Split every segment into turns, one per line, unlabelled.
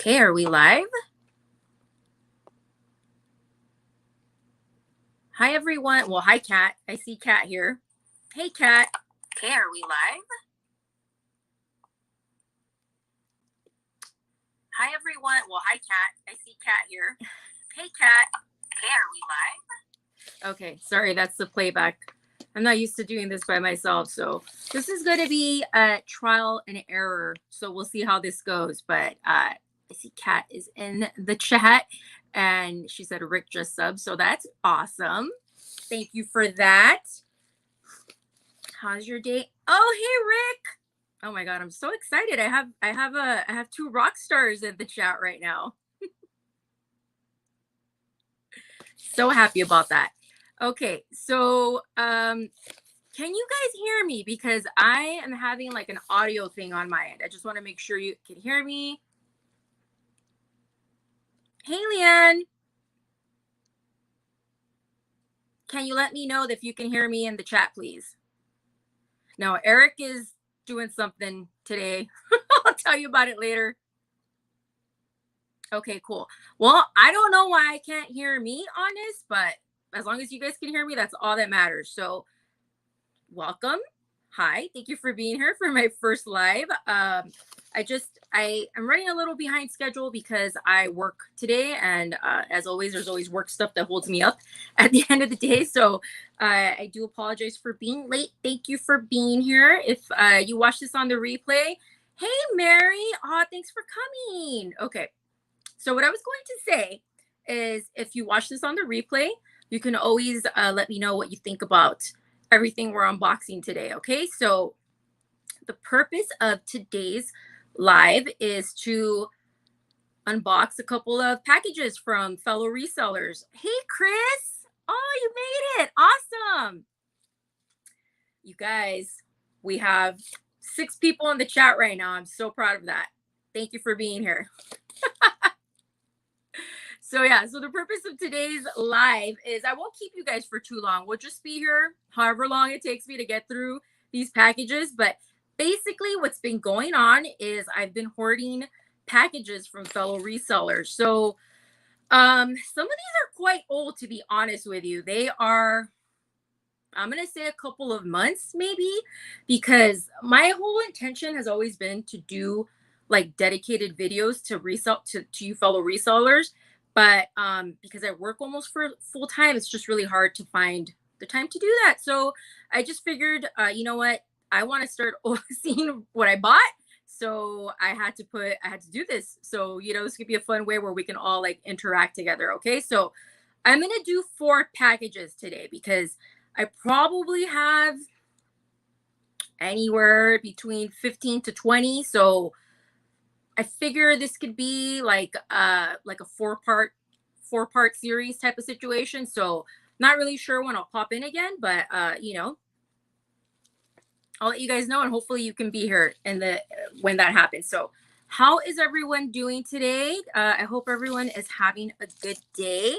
Okay, are we live? Hi, everyone. Well, hi, Kat. I see Kat here. Hey, Kat. Okay, are we live? Hi, everyone. Well, hi, Kat. I see Kat here. Hey, Kat. Okay, are we live? Okay, sorry, that's the playback. I'm not used to doing this by myself, so this is going to be a trial and error. So we'll see how this goes. But I see Kat is in the chat, and she said Rick just subbed, so that's awesome. Thank you for that. How's your day? Oh, hey Rick. Oh my god, I'm so excited. I have two rock stars in the chat right now. So happy about that. Okay, so can you guys hear me? Because I am having like an audio thing on my end. I just want to make sure you can hear me. Hey Leanne. Can you let me know if you can hear me in the chat, please? No, Eric is doing something today. I'll tell you about it later. Okay, cool. Well, I don't know why I can't hear me on this, but as long as you guys can hear me, that's all that matters. So, welcome. Hi, thank you for being here for my first live. I am running a little behind schedule because I work today, and as always, there's always work stuff that holds me up at the end of the day. So I do apologize for being late. Thank you for being here. If you watch this on the replay, hey Mary, thanks for coming. Okay. So what I was going to say is if you watch this on the replay, you can always let me know what you think about everything we're unboxing today. Okay. So the purpose of today's live is to unbox a couple of packages from fellow resellers. Hey, Chris. Oh, you made it. Awesome. You guys, we have 6 people in the chat right now. I'm so proud of that. Thank you for being here. So yeah, so the purpose of today's live is I won't keep you guys for too long. We'll just be here however long it takes me to get through these packages. But basically what's been going on is I've been hoarding packages from fellow resellers. So some of these are quite old, to be honest with you. They are, I'm gonna say a couple of months maybe, because my whole intention has always been to do like dedicated videos to resell to you fellow resellers. But because I work almost for full time, it's just really hard to find the time to do that. So I just figured, you know what, I want to start seeing what I bought. So I had to do this. So, you know, this could be a fun way where we can all like interact together. Okay. So I'm gonna do 4 packages today because I probably have anywhere between 15 to 20. So I figure this could be like a 4-part series type of situation. So not really sure when I'll pop in again, but you know, I'll let you guys know, and hopefully you can be here in the when that happens. So how is everyone doing today? I hope everyone is having a good day.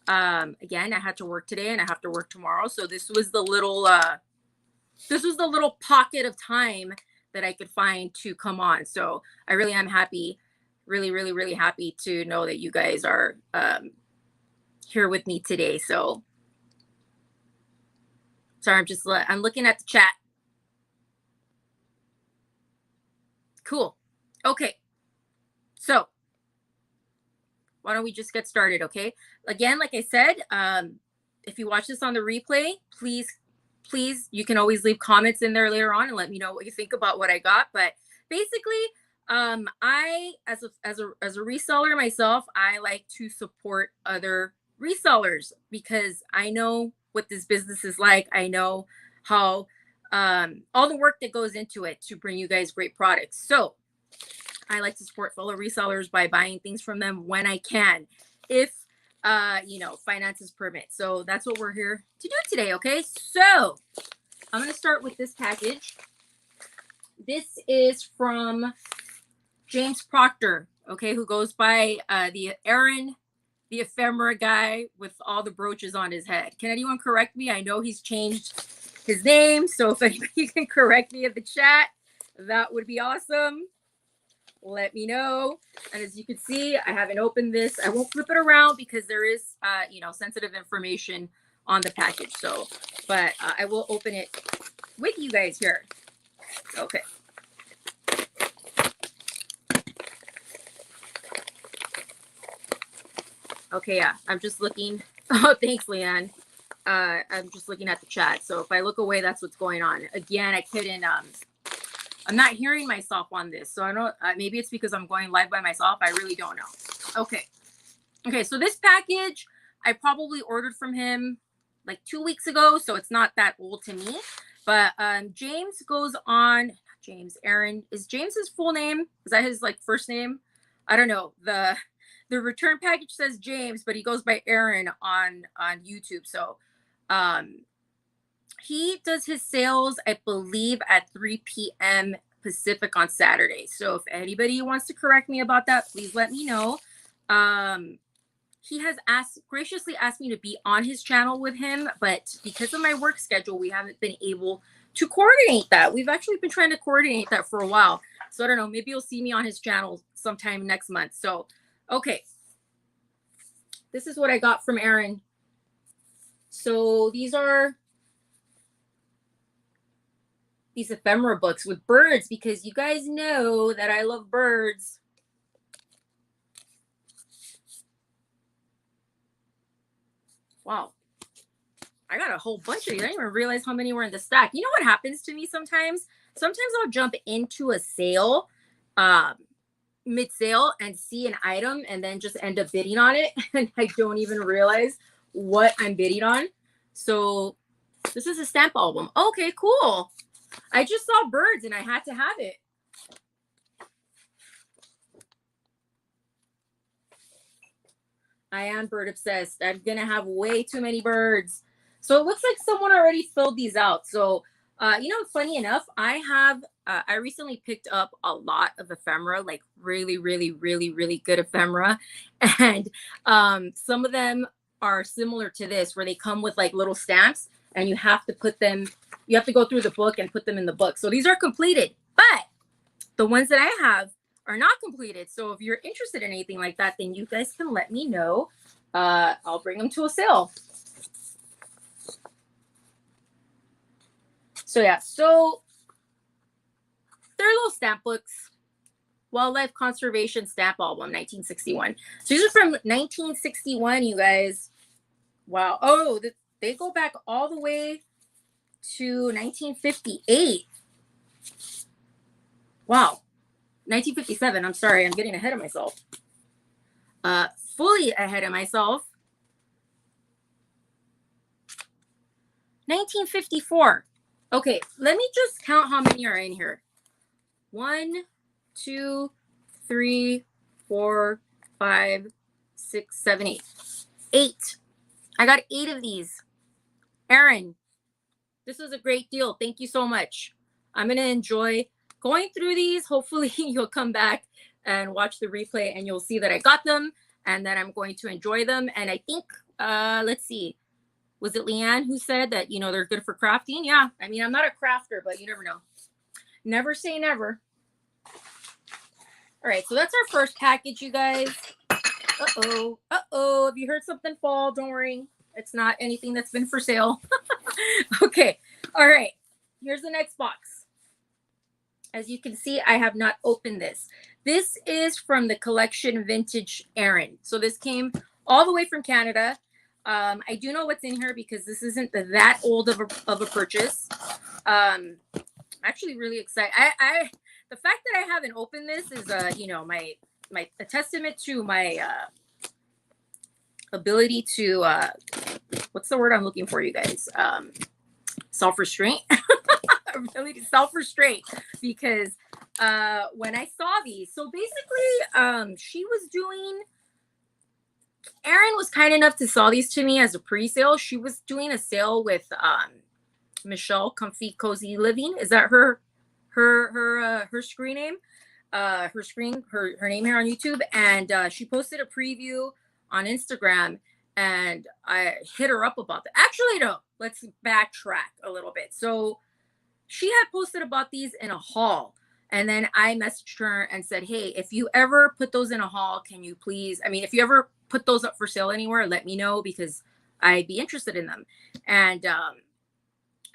Again, I had to work today and I have to work tomorrow. So this was the little pocket of time that I could find to come on. So I really am happy, really, really, really happy to know that you guys are here with me today. So sorry, I'm looking at the chat. Cool. Okay. So why don't we just get started? Okay. Again, like I said, if you watch this on the replay, please, you can always leave comments in there later on and let me know what you think about what I got. But basically, I as a reseller myself, I like to support other resellers because I know what this business is like. I know how all the work that goes into it to bring you guys great products. So I like to support fellow resellers by buying things from them when I can, if you know, finances permit. So that's what we're here to do today. Okay, so I'm going to start with this package. This is from James Proctor, okay, who goes by the Aaron, the ephemera guy with all the brooches on his head. Can anyone correct me? I know he's changed his name, so if anybody can correct me in the chat, that would be awesome. let me know. And as you can see, I haven't opened this. I won't flip it around because there is, sensitive information on the package. So, but I will open it with you guys here. Okay. Okay, yeah, I'm just looking. Oh, thanks, Leanne. I'm just looking at the chat. So if I look away, that's what's going on. Again, I couldn't. I'm not hearing myself on this, so I don't. Maybe it's because I'm going live by myself. I really don't know. Okay. Okay. So this package, I probably ordered from him like 2 weeks ago, so it's not that old to me. But James goes on. James Aaron is James his full name? Is that his like first name? I don't know. The return package says James, but he goes by Aaron on YouTube. So um he does his sales, I believe, at 3 p.m. Pacific on Saturday. So if anybody wants to correct me about that, please let me know. Um he has graciously asked me to be on his channel with him, but because of my work schedule, we haven't been able to coordinate that. We've actually been trying to coordinate that for a while. So I don't know, maybe you'll see me on his channel sometime next month. So okay, this is what I got from Aaron. So these are these ephemera books with birds, because you guys know that I love birds. Wow. I got a whole bunch of these. I didn't even realize how many were in the stack. You know what happens to me sometimes? Sometimes I'll jump into a sale, mid-sale, and see an item and then just end up bidding on it. And I don't even realize what I'm bidding on. So this is a stamp album. Okay, cool. I just saw birds and I had to have it. I am bird obsessed. I'm going to have way too many birds. So it looks like someone already filled these out. So, funny enough, I recently picked up a lot of ephemera, like really, really, really, really good ephemera. And some of them are similar to this, where they come with like little stamps and you have to go through the book and put them in the book. So these are completed, but the ones that I have are not completed. So if you're interested in anything like that, then you guys can let me know. I'll bring them to a sale. So yeah, so they're little stamp books. Wildlife Conservation Stamp Album, 1961. So these are from 1961, you guys. Wow. Oh, they go back all the way to 1958. Wow. 1957. I'm sorry, I'm getting ahead of myself. Fully ahead of myself. 1954. Okay, let me just count how many are in here. 1, 2, 3, 4, 5, 6, 7, 8. 8. I got 8 of these. Aaron, this was a great deal. Thank you so much. I'm going to enjoy going through these. Hopefully you'll come back and watch the replay and you'll see that I got them and that I'm going to enjoy them. And I think, let's see, was it Leanne who said that, they're good for crafting? Yeah. I mean, I'm not a crafter, but you never know. Never say never. All right. So that's our first package, you guys. Uh-oh. Uh-oh. If you heard something fall, don't worry. It's not anything that's been for sale. Okay. All right. Here's the next box. As you can see, I have not opened this. This is from the collection Vintage Aaron. So this came all the way from Canada. I do know what's in here because this isn't that old of a purchase. I'm actually really excited. The fact that I haven't opened this is a testament to my ability to what's the word I'm looking for, you guys? Self-restraint. Ability to self-restraint, because when I saw these, so basically Erin was kind enough to sell these to me as a pre-sale. She was doing a sale with Michelle Comfy Cozy Living. Is that her screen name? Her name here on YouTube, and she posted a preview on Instagram, and I hit her up about that. Actually, no, let's backtrack a little bit. So she had posted about these in a haul, And then I messaged her and said, hey, if you ever put those in a haul, can you please, I mean, if you ever put those up for sale anywhere, let me know because I'd be interested in them. And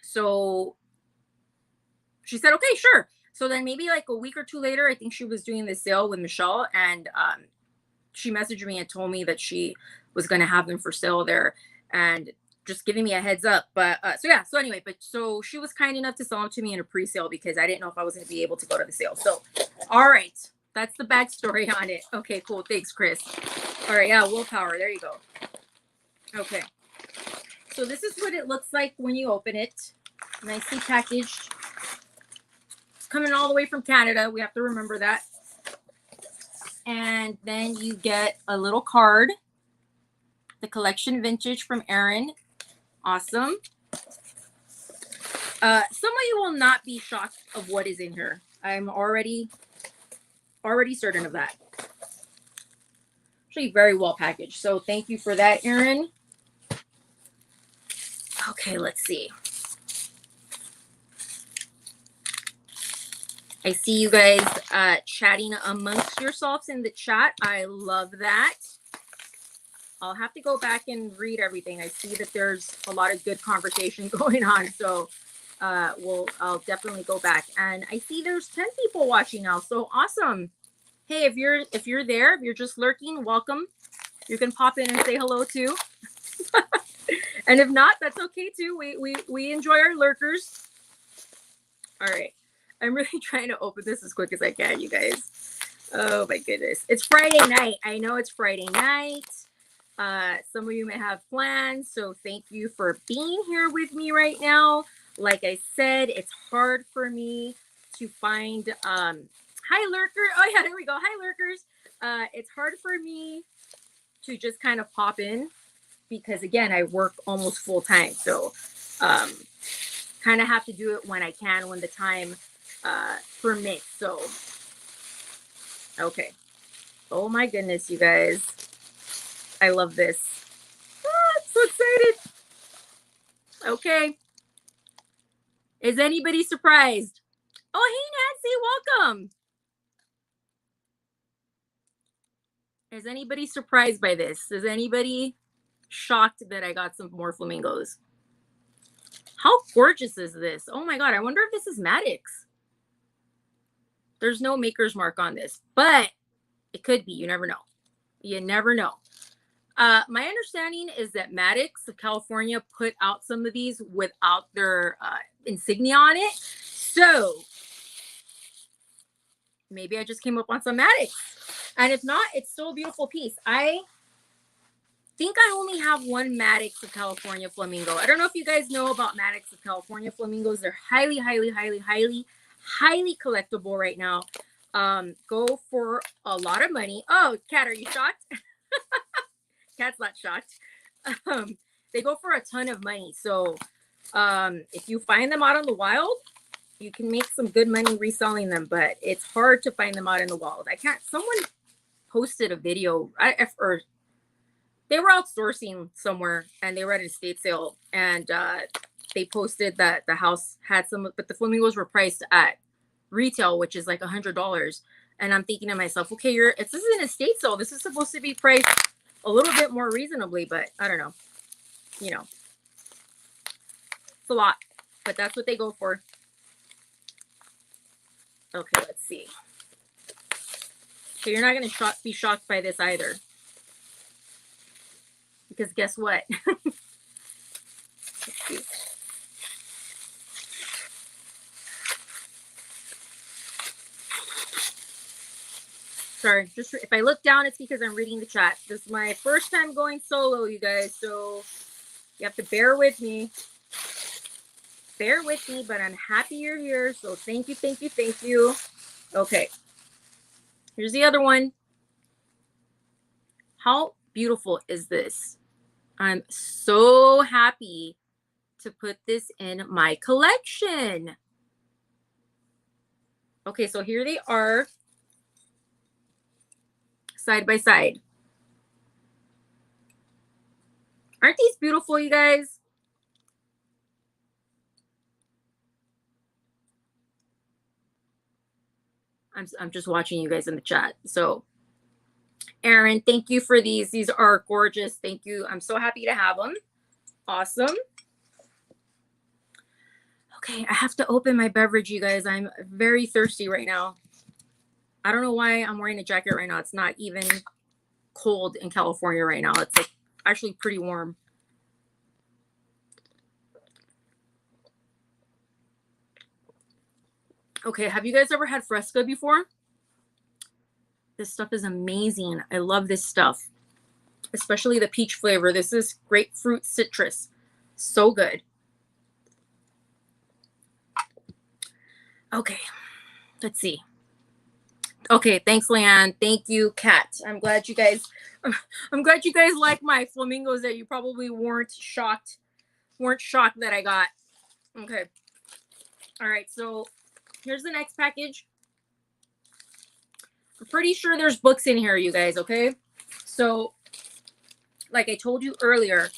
so she said, okay, sure. So then maybe like a week or two later, I think she was doing the sale with Michelle, and she messaged me and told me that she was going to have them for sale there, and just giving me a heads up. But so yeah, so anyway, but so she was kind enough to sell them to me in a pre-sale because I didn't know if I was going to be able to go to the sale. So, all right, that's the backstory on it. Okay, cool. Thanks, Chris. All right, yeah, willpower. There you go. Okay. So this is what it looks like when you open it. Nicely packaged. It's coming all the way from Canada. We have to remember that. And then you get a little card. The collection vintage from Erin. Awesome. Some of you will not be shocked of what is in here. I'm already certain of that. Actually, very well packaged. So thank you for that, Erin. Okay, let's see. I see you guys chatting amongst yourselves in the chat. I love that. I'll have to go back and read everything. I see that there's a lot of good conversation going on. So I'll definitely go back. And I see there's 10 people watching now. So awesome. Hey, if you're there, if you're just lurking, welcome. You can pop in and say hello too. And if not, that's okay too. We enjoy our lurkers. All right. I'm really trying to open this as quick as I can, you guys. Oh my goodness. It's Friday night. I know it's Friday night. Some of you may have plans, so thank you for being here with me right now. Like I said, it's hard for me to find hi lurker. Oh yeah, there we go. Hi lurkers. It's hard for me to just kind of pop in because again, I work almost full time. So kind of have to do it when I can, when the time permits. So okay. Oh my goodness, you guys. I love this. I'm so excited. Okay. Is anybody surprised? Oh, hey, Nancy, welcome. Is anybody surprised by this? Is anybody shocked that I got some more flamingos? How gorgeous is this? Oh my God, I wonder if this is Maddox. There's no maker's mark on this, but it could be. You never know. You never know. My understanding is that Maddox of California put out some of these without their insignia on it. So maybe I just came up on some Maddox. And if not, it's still a beautiful piece. I think I only have one Maddox of California flamingo. I don't know if you guys know about Maddox of California flamingos. They're highly, highly, highly, highly, highly collectible right now. Go for a lot of money. Oh, Kat, are you shocked? Kat's not shocked. They go for a ton of money. So if you find them out in the wild, you can make some good money reselling them, but it's hard to find them out in the wild. I can't, someone posted a video, or they were outsourcing somewhere and they were at an estate sale, and they posted that the house had some, but the flamingos were priced at retail, which is like $100. And I'm thinking to myself, okay, this is an estate sale. This is supposed to be priced a little bit more reasonably, but I don't know. You know, it's a lot, but that's what they go for. Okay, let's see. So you're not going to be shocked by this either. Because guess what? Sorry, just if I look down, it's because I'm reading the chat. This is my first time going solo, you guys, so you have to bear with me. Bear with me, but I'm happy you're here, so thank you, thank you, thank you. Okay, here's the other one. How beautiful is this? I'm so happy to put this in my collection. Okay, so here they are, side by side. Aren't these beautiful, you guys? I'm just watching you guys in the chat. So Aaron, thank you for these. These are gorgeous. Thank you. I'm so happy to have them. Awesome. Okay, I have to open my beverage, you guys. I'm very thirsty right now. I don't know why I'm wearing a jacket right now. It's not even cold in California right now. It's like actually pretty warm. Okay, have you guys ever had Fresca before? This stuff is amazing. I love this stuff, especially the peach flavor. This is grapefruit citrus. So good. Okay, let's see. Okay, thanks, Leanne. Thank you, Kat. I'm glad you guys like my flamingos that you probably weren't shocked that I got. Okay. All right, so here's the next package. I'm pretty sure there's books in here, you guys, okay? So, like I told you earlier,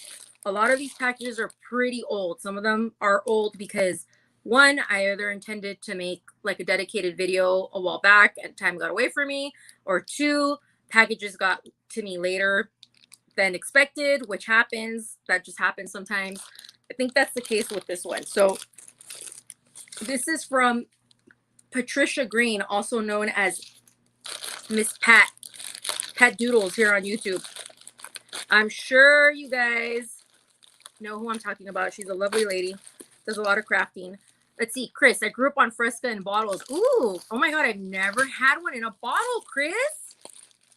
a lot of these packages are pretty old. Some of them are old because one, I either intended to make like a dedicated video a while back and time got away from me, or two, packages got to me later than expected, which happens. That just happens sometimes. I think that's the case with this one. So this is from Patricia Green, also known as Miss Pat Doodles here on YouTube. I'm sure you guys know who I'm talking about. She's a lovely lady. Does a lot of crafting. Let's see, Chris. I grew up on Fresca in bottles. Ooh, oh my God, I've never had one in a bottle, Chris.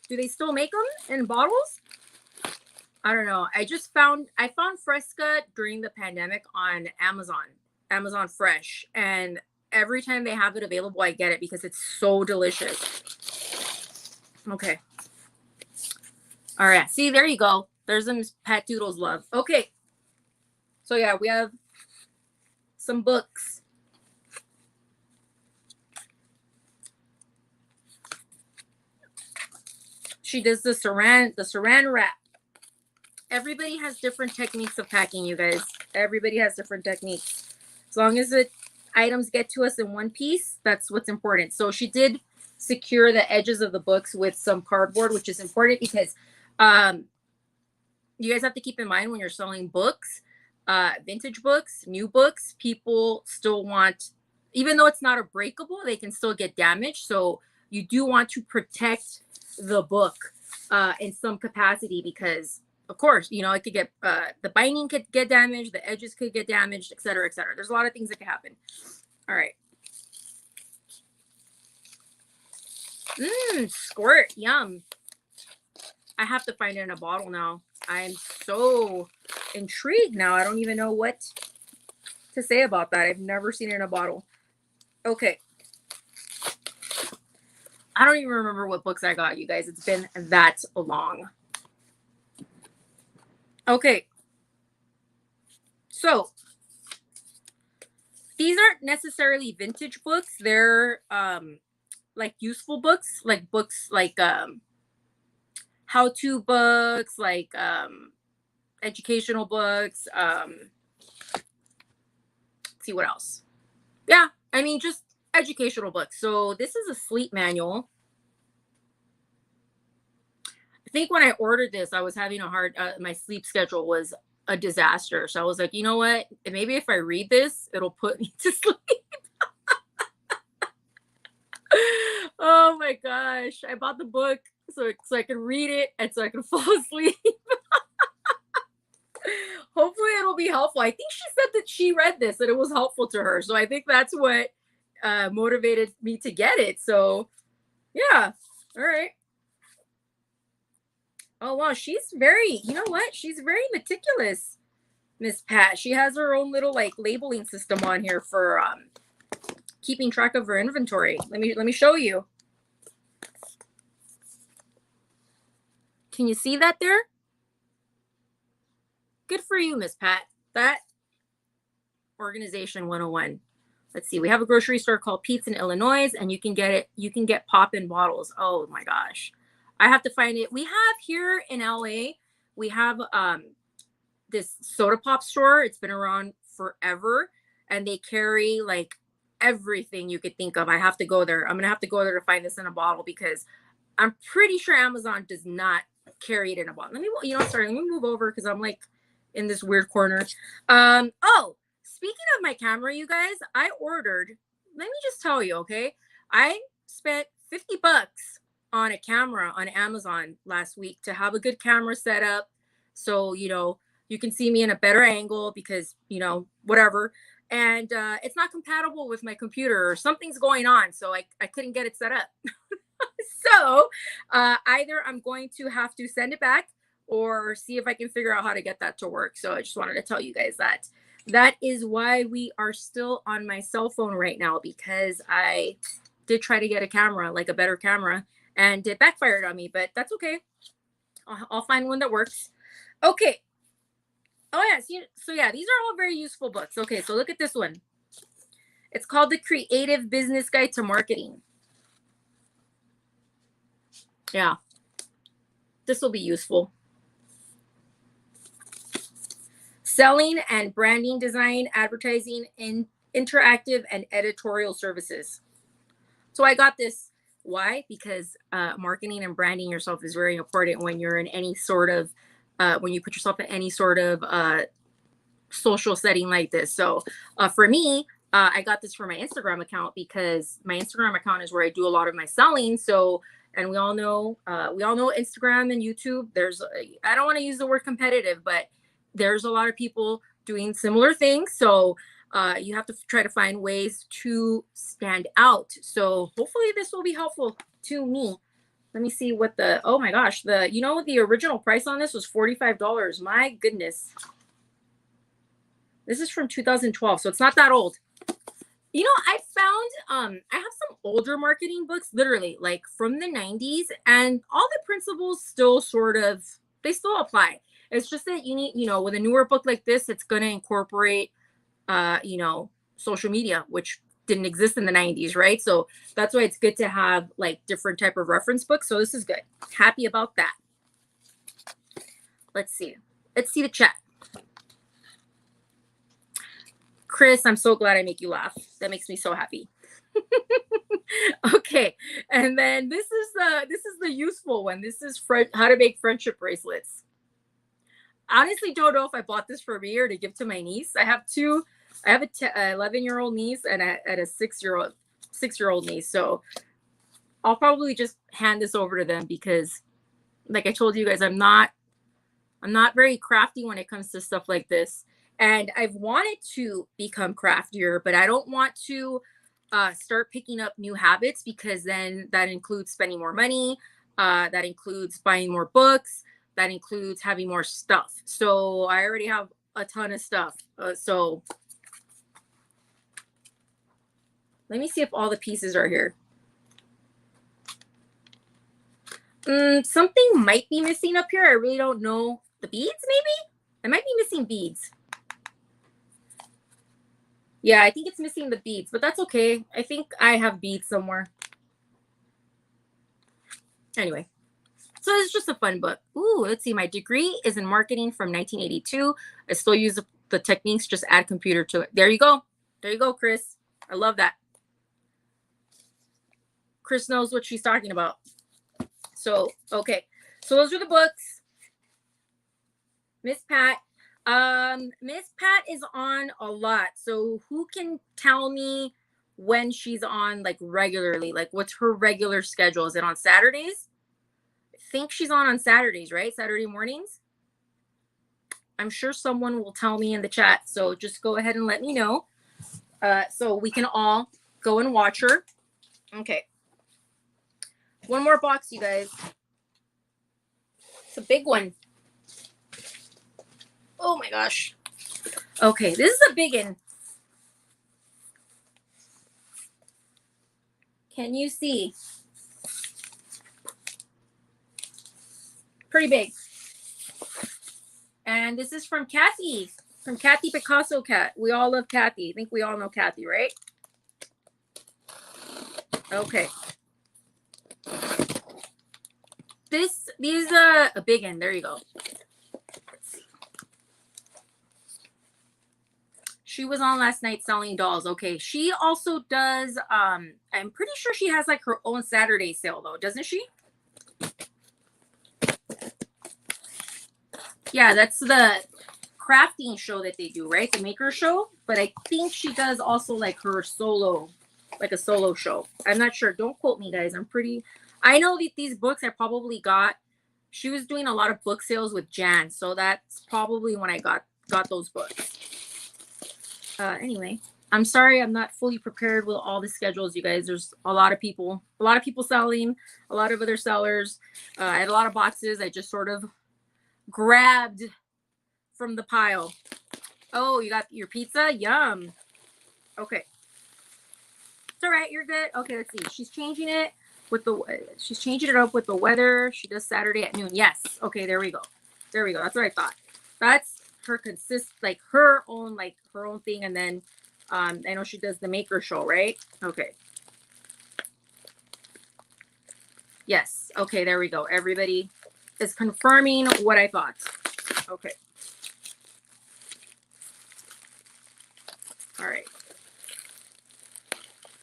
Do they still make them in bottles? I don't know. I found Fresca during the pandemic on Amazon Fresh, and every time they have it available, I get it because it's so delicious. Okay. All right. See, there you go. There's some Pat Doodles love. Okay. So yeah, we have some books. She does the saran wrap. Everybody has different techniques of packing, you guys. Everybody has different techniques. As long as the items get to us in one piece, that's what's important. So she did secure the edges of the books with some cardboard, which is important because you guys have to keep in mind when you're selling books, vintage books, new books, people still want, even though it's not a breakable, they can still get damaged. So you do want to protect the book in some capacity because, of course, you know, it could get, the binding could get damaged, the edges could get damaged, et cetera, et cetera. There's a lot of things that can happen. All right. Squirt, yum. I have to find it in a bottle now. I'm so intrigued now. I don't even know what to say about that. I've never seen it in a bottle. Okay. I don't even remember what books I got, you guys. It's been that long. Okay. So these aren't necessarily vintage books. They're like useful books, like how-to books, like educational books. Let's see what else. Yeah, I mean, just educational books. So this is a sleep manual. I think when I ordered this, I was having a hard, my sleep schedule was a disaster. So I was like, you know what? Maybe if I read this, it'll put me to sleep. Oh my gosh. I bought the book so I could read it and so I could fall asleep. Hopefully it'll be helpful. I think she said that she read this and it was helpful to her. So I think that's what motivated me to get it. So yeah. All right. Oh wow, she's very, you know what? She's very meticulous, Miss Pat. She has her own little like labeling system on here for keeping track of her inventory. Let me show you. Can you see that there? Good for you, Miss Pat. That organization 101. Let's see. We have a grocery store called Pete's in Illinois, and you can get pop in bottles. Oh my gosh. I have to find it. We have here in LA, we have this soda pop store. It's been around forever, and they carry like everything you could think of. I have to go there. I'm gonna have to go there to find this in a bottle because I'm pretty sure Amazon does not carry it in a bottle. Let me, sorry, let me move over because I'm like in this weird corner. Oh, speaking of my camera, you guys, I ordered, let me just tell you, okay? I spent $50 on a camera on Amazon last week to have a good camera set up. So, you can see me in a better angle because, whatever. And it's not compatible with my computer or something's going on. So I couldn't get it set up. So either I'm going to have to send it back or see if I can figure out how to get that to work. So I just wanted to tell you guys that. That is why we are still on my cell phone right now, because I did try to get a camera, like a better camera, and it backfired on me, but that's okay. I'll find one that works. Okay. Oh, yeah. So yeah, these are all very useful books. Okay, so look at this one. It's called The Creative Business Guide to Marketing. Yeah, this will be useful. Selling and branding design, advertising, and interactive and editorial services. So I got this. Why? Because marketing and branding yourself is very important when you're in any sort of, when you put yourself in any sort of social setting like this. So for me, I got this for my Instagram account because my Instagram account is where I do a lot of my selling. So, and we all know Instagram and YouTube. I don't want to use the word competitive, but there's a lot of people doing similar things. So you have to try to find ways to stand out. So hopefully this will be helpful to me. Let me see what oh my gosh, the original price on this was $45. My goodness. This is from 2012, so it's not that old. I found I have some older marketing books, literally like from the 90s, and all the principles still they still apply. It's just that you need, with a newer book like this, it's going to incorporate social media, which didn't exist in the 90s, right? So that's why it's good to have like different type of reference books. So this is good. Happy about that. Let's see the chat. Chris, I'm so glad I make you laugh. That makes me so happy. Okay, and then this is the useful one. This is how to make friendship bracelets. Honestly, don't know if I bought this for me or to give to my niece. I have two. I have a 11-year-old niece and a 6-year-old niece. So I'll probably just hand this over to them because, like I told you guys, I'm not very crafty when it comes to stuff like this. And I've wanted to become craftier, but I don't want to start picking up new habits because then that includes spending more money. That includes buying more books. That includes having more stuff. So I already have a ton of stuff. So let me see if all the pieces are here. Something might be missing up here. I really don't know. The beads, maybe? I might be missing beads. Yeah, I think it's missing the beads, but that's okay. I think I have beads somewhere. Anyway, so it's just a fun book. Ooh, let's see. My degree is in marketing from 1982. I still use the techniques, just add computer to it. There you go. There you go, Chris. I love that. Chris knows what she's talking about. So, okay. So those are the books. Miss Pat. Miss Pat is on a lot. So who can tell me when she's on like regularly? Like what's her regular schedule? Is it on Saturdays? I think she's on Saturdays, right? Saturday mornings. I'm sure someone will tell me in the chat. So just go ahead and let me know. So we can all go and watch her. Okay. One more box, you guys. It's a big one. Oh my gosh. Okay, this is a big one. Can you see? Pretty big. And this is from Kathy Picasso Cat. We all love Kathy. I think we all know Kathy, right? Okay. These a big one. There you go. Let's see. She was on last night selling dolls. Okay. She also does, I'm pretty sure she has like her own Saturday sale though, doesn't she? Yeah, that's the crafting show that they do, right? The maker show. But I think she does also like her solo, like a solo show. I'm not sure. Don't quote me, guys. I know that these books I probably got. She was doing a lot of book sales with Jan, so that's probably when I got those books. Anyway, I'm sorry I'm not fully prepared with all the schedules, you guys. There's a lot of people selling, a lot of other sellers. I had a lot of boxes. I just sort of grabbed from the pile. Oh, you got your pizza? Yum. Okay. It's all right. You're good. Okay, let's see. She's changing it up with the weather. She does Saturday at noon. Yes. Okay, there we go. That's what I thought. That's her her own thing. And then I know she does the maker show, right? Okay. Yes. Okay, there we go. Everybody is confirming what I thought. Okay. All right.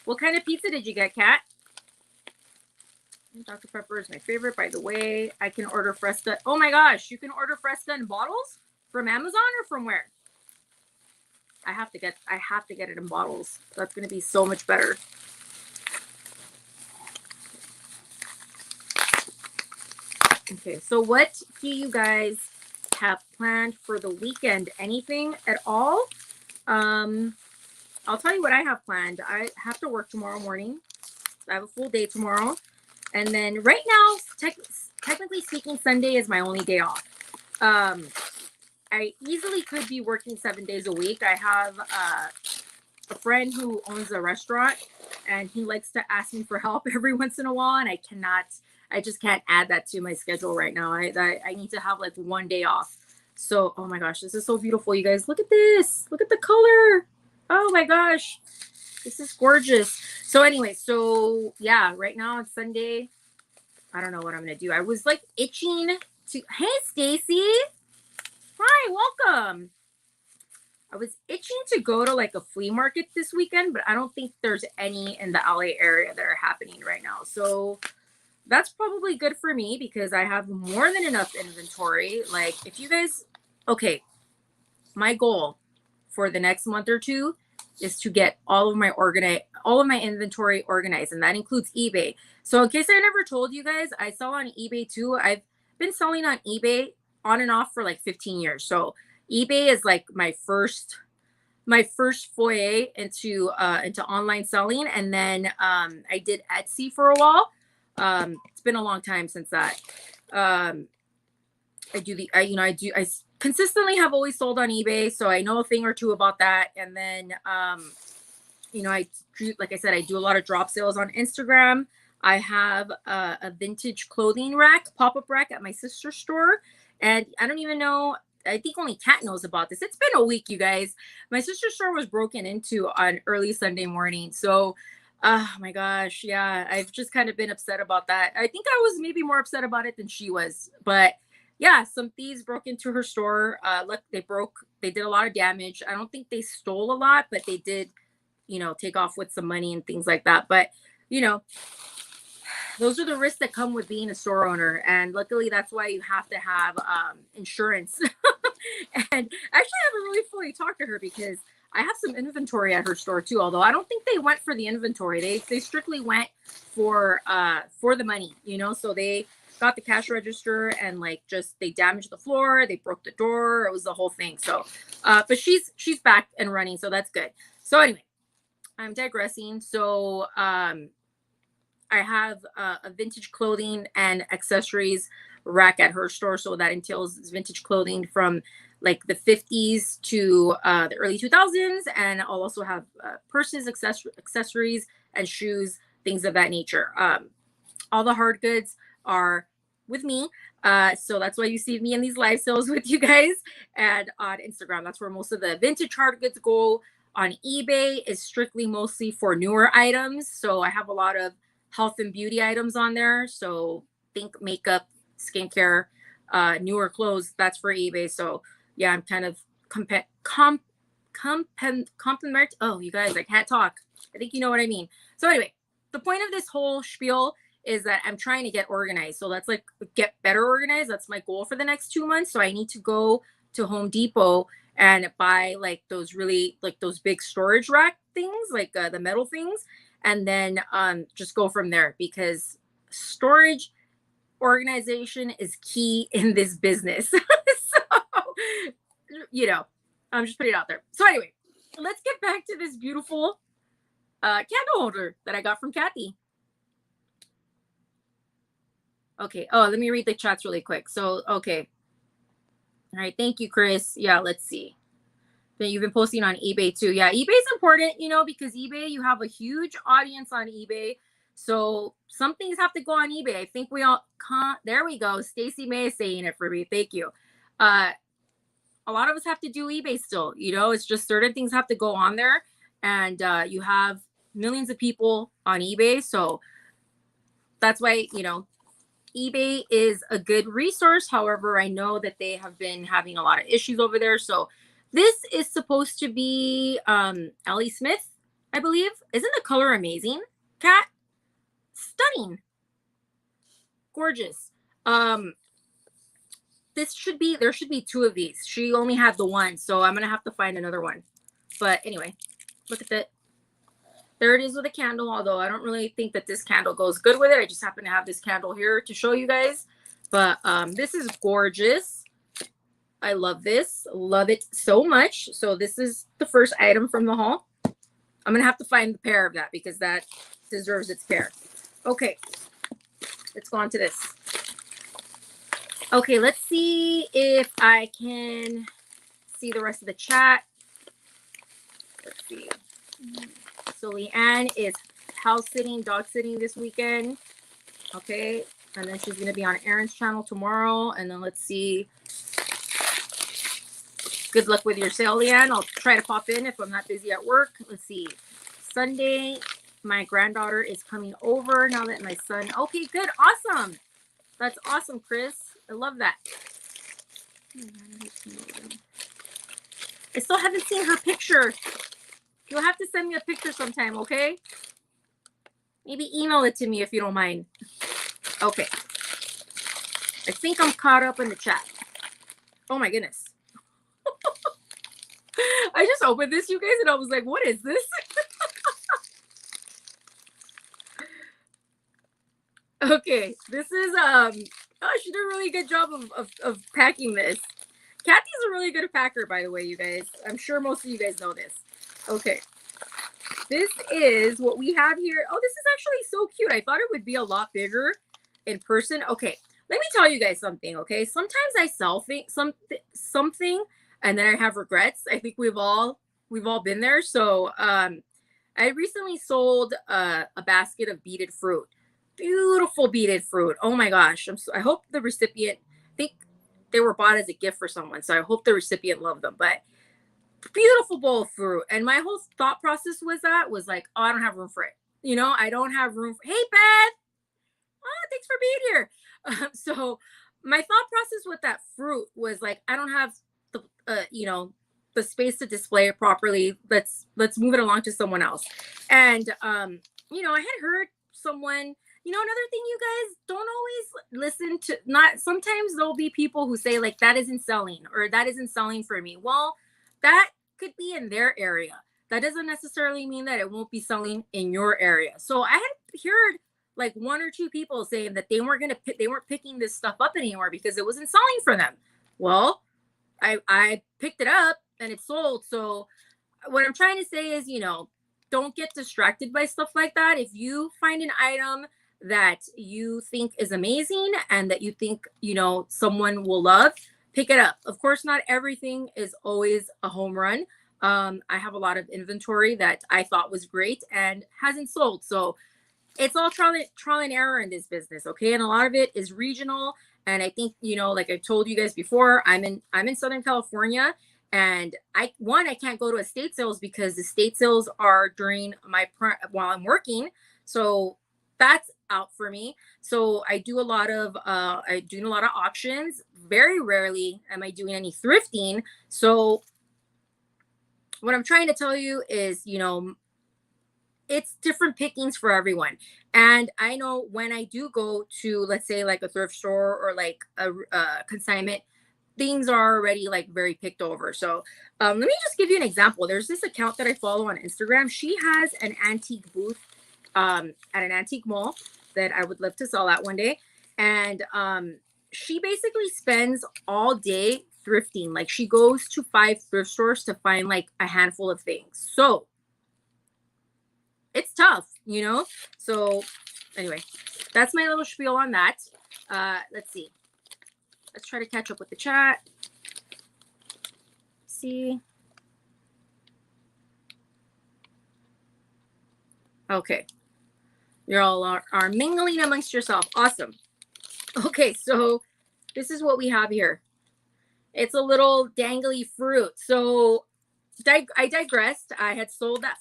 What kind of pizza did you get, Kat? Dr. Pepper is my favorite, by the way. I can order Fresca. Oh my gosh, you can order Fresca in bottles from Amazon or from where? I have to get it in bottles. That's going to be so much better. Okay, so what do you guys have planned for the weekend? Anything at all? I'll tell you what I have planned. I have to work tomorrow morning. I have a full day tomorrow. And then right now, technically speaking, Sunday is my only day off. I easily could be working 7 days a week. I have a friend who owns a restaurant, and he likes to ask me for help every once in a while, and I just can't add that to my schedule right now. I need to have like 1 day off. So, oh my gosh, this is so beautiful, you guys. Look at this. Look at the color. Oh my gosh. This is gorgeous. So anyway, so yeah, right now it's Sunday. I don't know what I'm going to do. I was like itching to, hey, Stacy. Hi, welcome. I was itching to go to like a flea market this weekend, but I don't think there's any in the LA area that are happening right now. So that's probably good for me because I have more than enough inventory. Like if you guys, okay, my goal for the next month or two is to get all of my inventory organized, and that includes eBay. So in case I never told you guys, I sell on eBay too. I've been selling on eBay on and off for like 15 years. So eBay is like my first foray into online selling, and then I did Etsy for a while. It's been a long time since that. I consistently have always sold on eBay, so I know a thing or two about that. And then, like I said, I do a lot of drop sales on Instagram. I have a vintage clothing rack, pop-up rack at my sister's store. And I don't even know, I think only Kat knows about this. It's been a week, you guys. My sister's store was broken into on early Sunday morning. So, oh my gosh. Yeah, I've just kind of been upset about that. I think I was maybe more upset about it than she was. But yeah, some thieves broke into her store. Look, they did a lot of damage. I don't think they stole a lot, but they did, take off with some money and things like that. But, those are the risks that come with being a store owner. And luckily, that's why you have to have insurance. And actually, I haven't really fully talked to her because I have some inventory at her store too. Although I don't think they went for the inventory. They strictly went for the money, so they got the cash register and they damaged the floor. They broke the door. It was the whole thing. So, but she's back and running. So that's good. So anyway, I'm digressing. So, I have a vintage clothing and accessories rack at her store. So that entails vintage clothing from like the 50s to the early 2000s. And I'll also have purses, accessories, and shoes, things of that nature. All the hard goods are with me. So that's why you see me in these live sales with you guys. And on Instagram, that's where most of the vintage hard goods go. On eBay is strictly mostly for newer items. So I have a lot of health and beauty items on there. So think makeup, skincare, newer clothes, that's for eBay. So yeah, I'm kind of compliment. Oh, you guys, I can't talk. I think you know what I mean. So anyway, the point of this whole spiel is that I'm trying to get organized. So that's like get better organized. That's my goal for the next 2 months. So I need to go to Home Depot and buy like those really like those big storage rack things, like the metal things, and then just go from there because storage organization is key in this business. So, I'm just putting it out there. So anyway, let's get back to this beautiful candle holder that I got from Kathy. Okay. Oh, let me read the chats really quick. So, okay. All right. Thank you, Chris. Yeah, let's see. Then you've been posting on eBay too. Yeah, eBay's important, because eBay, you have a huge audience on eBay. So some things have to go on eBay. I think we all can't. There we go. Stacy May is saying it for me. Thank you. A lot of us have to do eBay still. It's just certain things have to go on there. And you have millions of people on eBay. So that's why, eBay is a good resource. However, I know that they have been having a lot of issues over there. So this is supposed to be Ellie Smith, I believe. Isn't the color amazing? Cat, stunning, gorgeous. There should be 2 of these. She only had the one, so I'm gonna have to find another one. But anyway, look at that. There it is with a candle, although I don't really think that this candle goes good with it. I just happen to have this candle here to show you guys. But this is gorgeous. I love this. Love it so much. So this is the first item from the haul. I'm going to have to find the pair of that because that deserves its pair. Okay. Let's go on to this. Okay, let's see if I can see the rest of the chat. Let's see. So Leanne is house sitting, dog sitting this weekend. Okay. And then she's going to be on Aaron's channel tomorrow. And then let's see. Good luck with your sale, Leanne. I'll try to pop in if I'm not busy at work. Let's see. Sunday, my granddaughter is coming over now that my son. Okay, good. Awesome. That's awesome, Chris. I love that. I still haven't seen her picture. You'll have to send me a picture sometime, okay? Maybe email it to me if you don't mind. Okay. I think I'm caught up in the chat. Oh my goodness. I just opened this, you guys, and I was like, what is this? Okay. This is, she did a really good job of packing this. Kathy's a really good packer, by the way, you guys. I'm sure most of you guys know this. Okay. This is what we have here. Oh, this is actually so cute. I thought it would be a lot bigger in person. Okay. Let me tell you guys something, okay? Sometimes I sell something and then I have regrets. I think we've all been there. So I recently sold a basket of beaded fruit. Beautiful beaded fruit. Oh my gosh. I hope the recipient, I think they were bought as a gift for someone. So I hope the recipient loved them. But beautiful bowl of fruit. And my whole thought process was like, oh, I don't have room for it. I don't have room for, hey, Beth. Oh, thanks for being here. So my thought process with that fruit was like, I don't have the, the space to display it properly. Let's move it along to someone else. And, I had heard someone, another thing, you guys don't always listen to, sometimes there'll be people who say like, that isn't selling or that isn't selling for me. Well, that could be in their area. That doesn't necessarily mean that it won't be selling in your area. So I had heard like 1 or 2 people saying that they weren't picking this stuff up anymore because it wasn't selling for them. Well, I picked it up and it sold. So what I'm trying to say is, don't get distracted by stuff like that. If you find an item that you think is amazing and that you think, someone will love, pick it up. Of course, not everything is always a home run. I have a lot of inventory that I thought was great and hasn't sold. So it's all trial and error in this business. Okay. And a lot of it is regional. And I think, like I told you guys before, I'm in Southern California, and I can't go to estate sales because the estate sales are during while I'm working. So that's out for me. So I do a lot of auctions. Very rarely am I doing any thrifting. So what I'm trying to tell you is, it's different pickings for everyone. And I know when I do go to, let's say, like a thrift store or like a consignment, things are already like very picked over. So let me just give you an example. There's this account that I follow on Instagram. She has an antique booth at an antique mall that I would love to sell at one day. And she basically spends all day thrifting. Like she goes to 5 thrift stores to find like a handful of things. So it's tough. So anyway, that's my little spiel on that. Let's see. Let's try to catch up with the chat. See. Okay. You all are mingling amongst yourself. Awesome. Okay, so this is what we have here. It's a little dangly fruit. So I digressed. I had sold that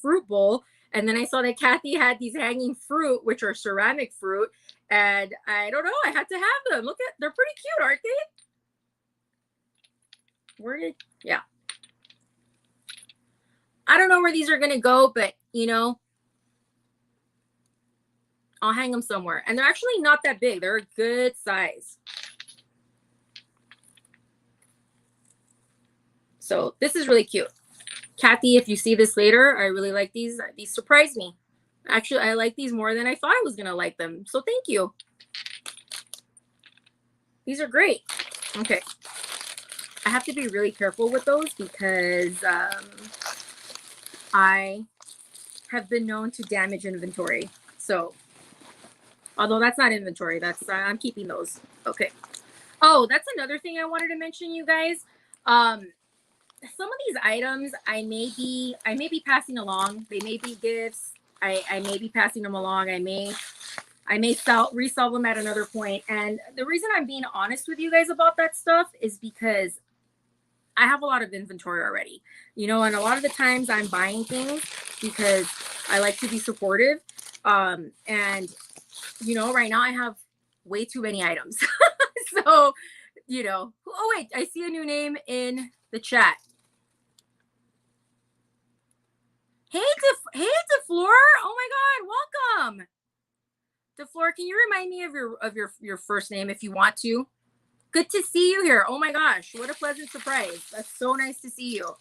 fruit bowl, and then I saw that Kathy had these hanging fruit, which are ceramic fruit, and I don't know. I had to have them. Look at, they're pretty cute, aren't they? Yeah. I don't know where these are gonna go, but I'll hang them somewhere. And they're actually not that big. They're a good size. So this is really cute. Kathy, if you see this later, I really like these. These surprised me. Actually, I like these more than I thought I was going to like them. So thank you. These are great. Okay. I have to be really careful with those because I have been known to damage inventory. So, although that's not inventory, that's I'm keeping those. Okay. Oh, that's another thing I wanted to mention, you guys. Some of these items I may be passing along. They may be gifts. I may be passing them along. I may resell them at another point. And the reason I'm being honest with you guys about that stuff is because I have a lot of inventory already, and a lot of the times I'm buying things because I like to be supportive. And right now I have way too many items. So, oh wait, I see a new name in the chat. Hey, DeFleur. Oh my God, welcome. DeFleur, can you remind me of your first name if you want to? Good to see you here. Oh my gosh, what a pleasant surprise. That's so nice to see you.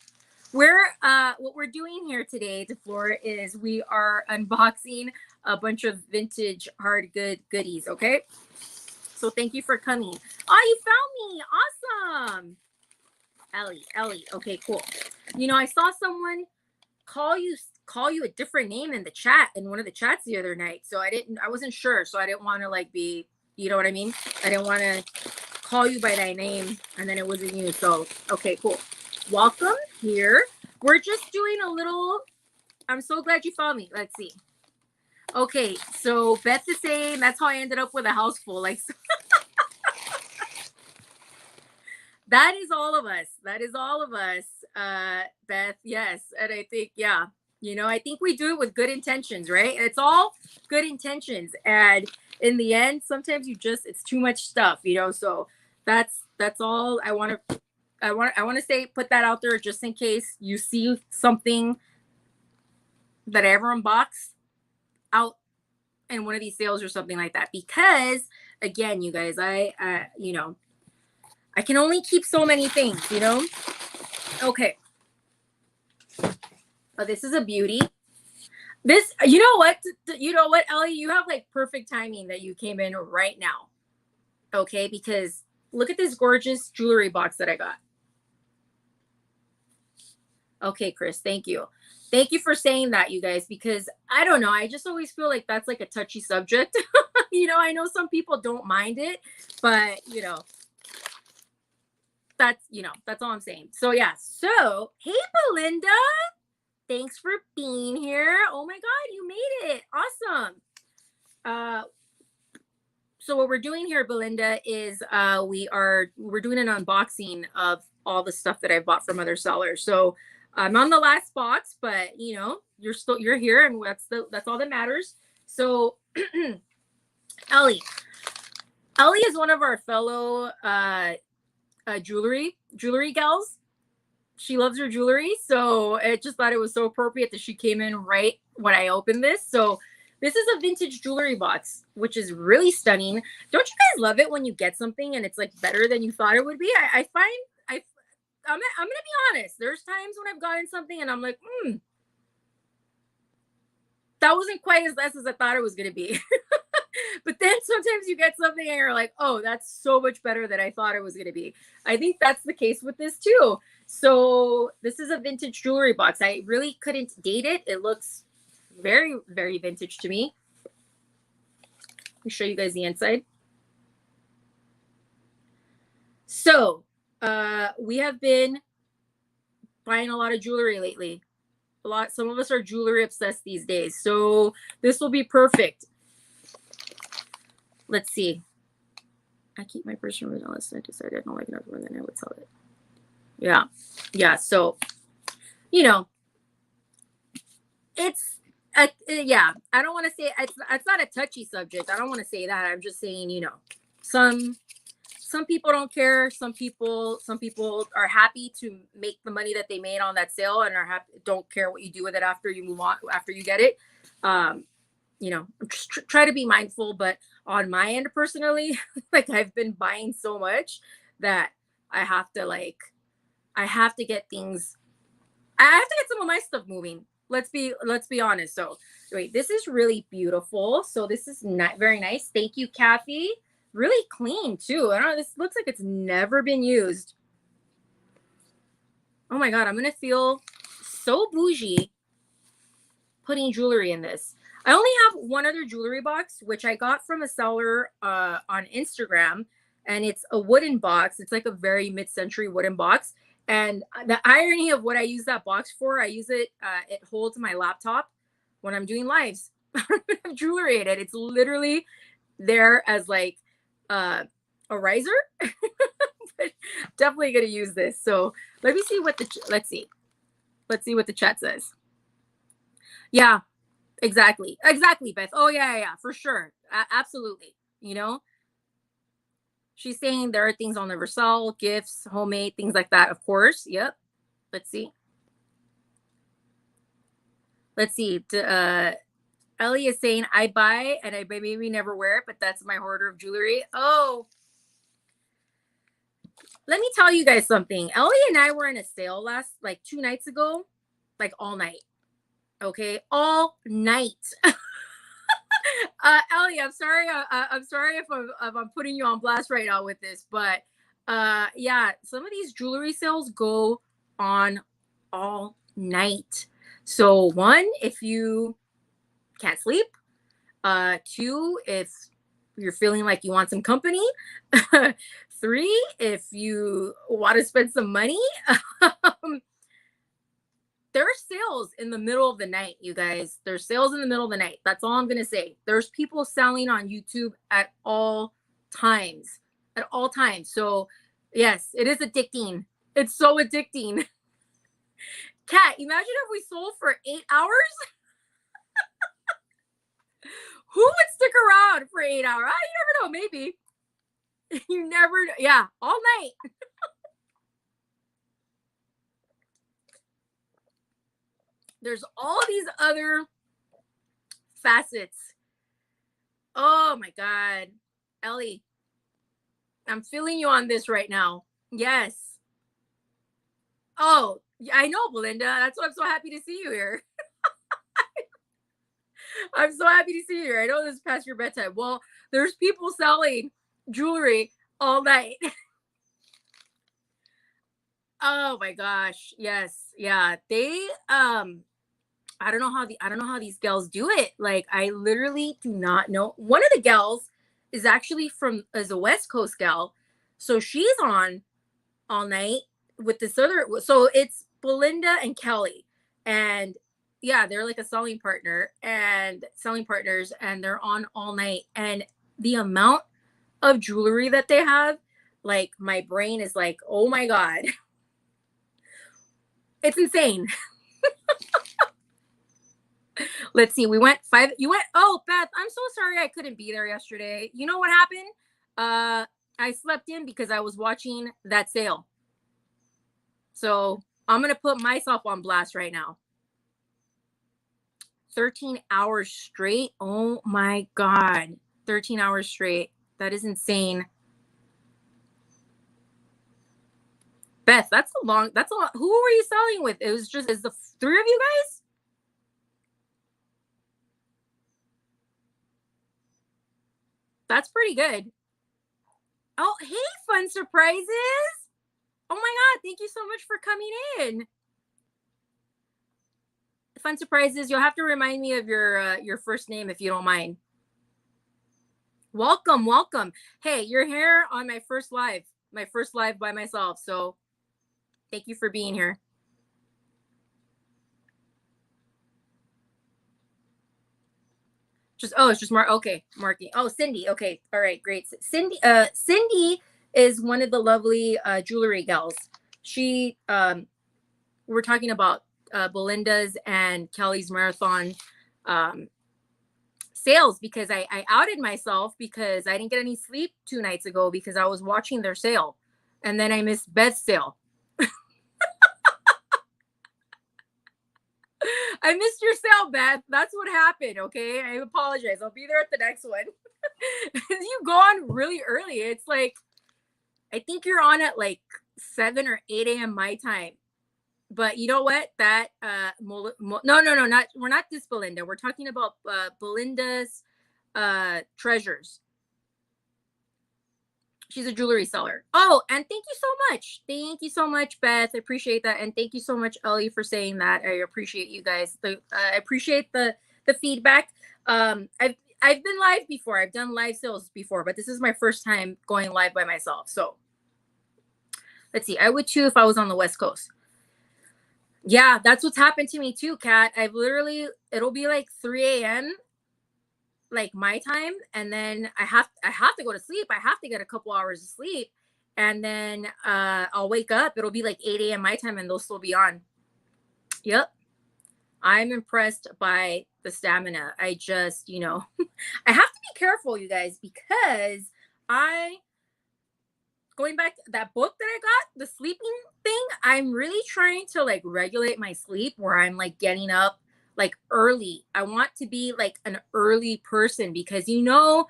What we're doing here today, DeFleur, is we are unboxing a bunch of vintage hard good goodies, okay? So thank you for coming. Oh, you found me. Awesome. Ellie. Okay, cool. I saw someone call you a different name in the chat in one of the chats the other night. So I wasn't sure. So I didn't want to like be, you know what I mean? I didn't want to call you by thy name and then it wasn't you. So, okay, cool. Welcome here. We're just doing a little, I'm so glad you found me. Let's see. Okay, so Beth is saying that's how I ended up with a house full. Like, that is all of us. Beth. Yes. And I think, yeah, I think we do it with good intentions, right? It's all good intentions. And in the end, sometimes it's too much stuff, so that's all I want to say, put that out there just in case you see something that I ever unbox out in one of these sales or something like that. Because again, you guys, I can only keep so many things, Okay. Oh, this is a beauty. This, you know what, Ellie, you have like perfect timing that you came in right now. Okay, because look at this gorgeous jewelry box that I got. Okay, Chris, thank you. Thank you for saying that, you guys, because I don't know. I just always feel like that's like a touchy subject. I know some people don't mind it, but that's all I'm saying. So yeah. So, hey, Belinda. Thanks for being here. Oh my God, you made it. Awesome. So what we're doing here, Belinda, is we're doing an unboxing of all the stuff that I bought from other sellers. So I'm on the last box, but you're here, and that's all that matters. So Ellie is one of our fellow jewelry gals. she loves her jewelry. So I just thought it was so appropriate that she came in right when I opened this. So this is a vintage jewelry box, which is really stunning. Don't you guys love it when you get something and it's like better than you thought it would be? I find I'm gonna be honest. There's times when I've gotten something and I'm like, that wasn't quite as less as I thought it was gonna be. But then sometimes you get something and you're like, oh, that's so much better than I thought it was gonna be. I think that's the case with this too. So this is a vintage jewelry box. I really couldn't date it. It looks very, very vintage to me. Let me show you guys the inside. So we have been buying a lot of jewelry lately. Some of us are jewelry obsessed these days. So this will be perfect. Let's see. I keep my purse from unless I decided I don't like enough more than I would sell it. Yeah. Yeah. So, you know, it's yeah, I don't want to say it's not a touchy subject. I don't want to say that. I'm just saying, some people don't care. Some people are happy to make the money that they made on that sale and are happy, don't care what you do with it after you move on, after you get it. Just try to be mindful, but on my end personally, like I've been buying so much that I have to get things. I have to get some of my stuff moving. Let's be honest. So wait, this is really beautiful. So this is not very nice. Thank you, Kathy. Really clean too. I don't know. This looks like it's never been used. Oh my God, I'm gonna feel so bougie putting jewelry in this. I only have one other jewelry box, which I got from a seller on Instagram, and it's a wooden box. It's like a very mid-century wooden box. And the irony of what I use that box for, I use it. It holds my laptop when I'm doing lives. I don't have jewelry in it. It's literally there as like a riser. But definitely gonna use this. So let me see what let's see what the chat says. Yeah, exactly, Beth. Oh yeah, for sure, absolutely. She's saying there are things I'll never sell, gifts, homemade, things like that. Of course, yep. Let's see. Ellie is saying I buy and I maybe never wear it, but that's my hoarder of jewelry. Oh, let me tell you guys something. Ellie and I were in a sale like 2 nights ago, like all night. Okay, all night. Ellie, I'm sorry. I'm sorry if I'm putting you on blast right now with this, but yeah, some of these jewelry sales go on all night. So one, if you can't sleep. Two, if you're feeling like you want some company. Three, if you want to spend some money. There are sales in the middle of the night, you guys. There's sales in the middle of the night. That's all I'm going to say. There's people selling on YouTube at all times. At all times. So, yes, it is addicting. It's so addicting. Kat, imagine if we sold for 8 hours. Who would stick around for 8 hours? You never know. Maybe. You never know. Yeah, all night. There's all these other facets. Oh my God. Ellie, I'm feeling you on this right now. Yes. Oh, I know, Belinda. That's why I'm so happy to see you here. I'm so happy to see you here. I know this is past your bedtime. Well, there's people selling jewelry all night. Oh my gosh. Yes. Yeah. They I don't know how these gals do it. Like I literally do not know. One of the gals is actually is a West Coast gal. So she's on all night with this other, so it's Belinda and Kelly. And yeah, they're like a selling partners, and they're on all night. And the amount of jewelry that they have, like my brain is like, oh my God. It's insane. Let's see. Oh, Beth, I'm so sorry I couldn't be there yesterday. You know what happened? I slept in because I was watching that sale. So I'm going to put myself on blast right now. 13 hours straight. Oh my God. 13 hours straight. That is insane. Beth, that's a lot. Who were you selling with? It was just, is the three of you guys? That's pretty good. Oh, hey, fun surprises. Oh my God. Thank you so much for coming in. Fun surprises. You'll have to remind me of your first name if you don't mind. Welcome, welcome. Hey, you're here on my first live by myself. So thank you for being here. It's just Mark. Okay, Marky. Oh, Cindy. Okay, all right, great. Cindy is one of the lovely jewelry gals. She we're talking about Belinda's and Kelly's marathon um, sales because I outed myself because I didn't get any sleep 2 nights ago because I was watching their sale, and then I missed Beth's sale. I missed your sale, Beth. That's what happened. Okay. I apologize. I'll be there at the next one. You go on really early. It's like, I think you're on at like 7 or 8 a.m. my time. But you know what? That, not, we're not this Belinda. We're talking about Belinda's treasures. She's a jewelry seller. Oh, and thank you so much. Thank you so much, Beth. I appreciate that. And thank you so much, Ellie, for saying that. I appreciate you guys. I appreciate the feedback. I've been live before. I've done live sales before, but this is my first time going live by myself. So let's see. I would too if I was on the West Coast. Yeah, that's what's happened to me too, Kat. It'll be like 3 a.m. like my time, and then I have to go to sleep. I have to get a couple hours of sleep, and then I'll wake up. It'll be like 8 a.m. my time, and they'll still be on. Yep. I'm impressed by the stamina. I just, I have to be careful, you guys, because going back to that book that I got, the sleeping thing, I'm really trying to like regulate my sleep where I'm like getting up like early. I want to be like an early person because the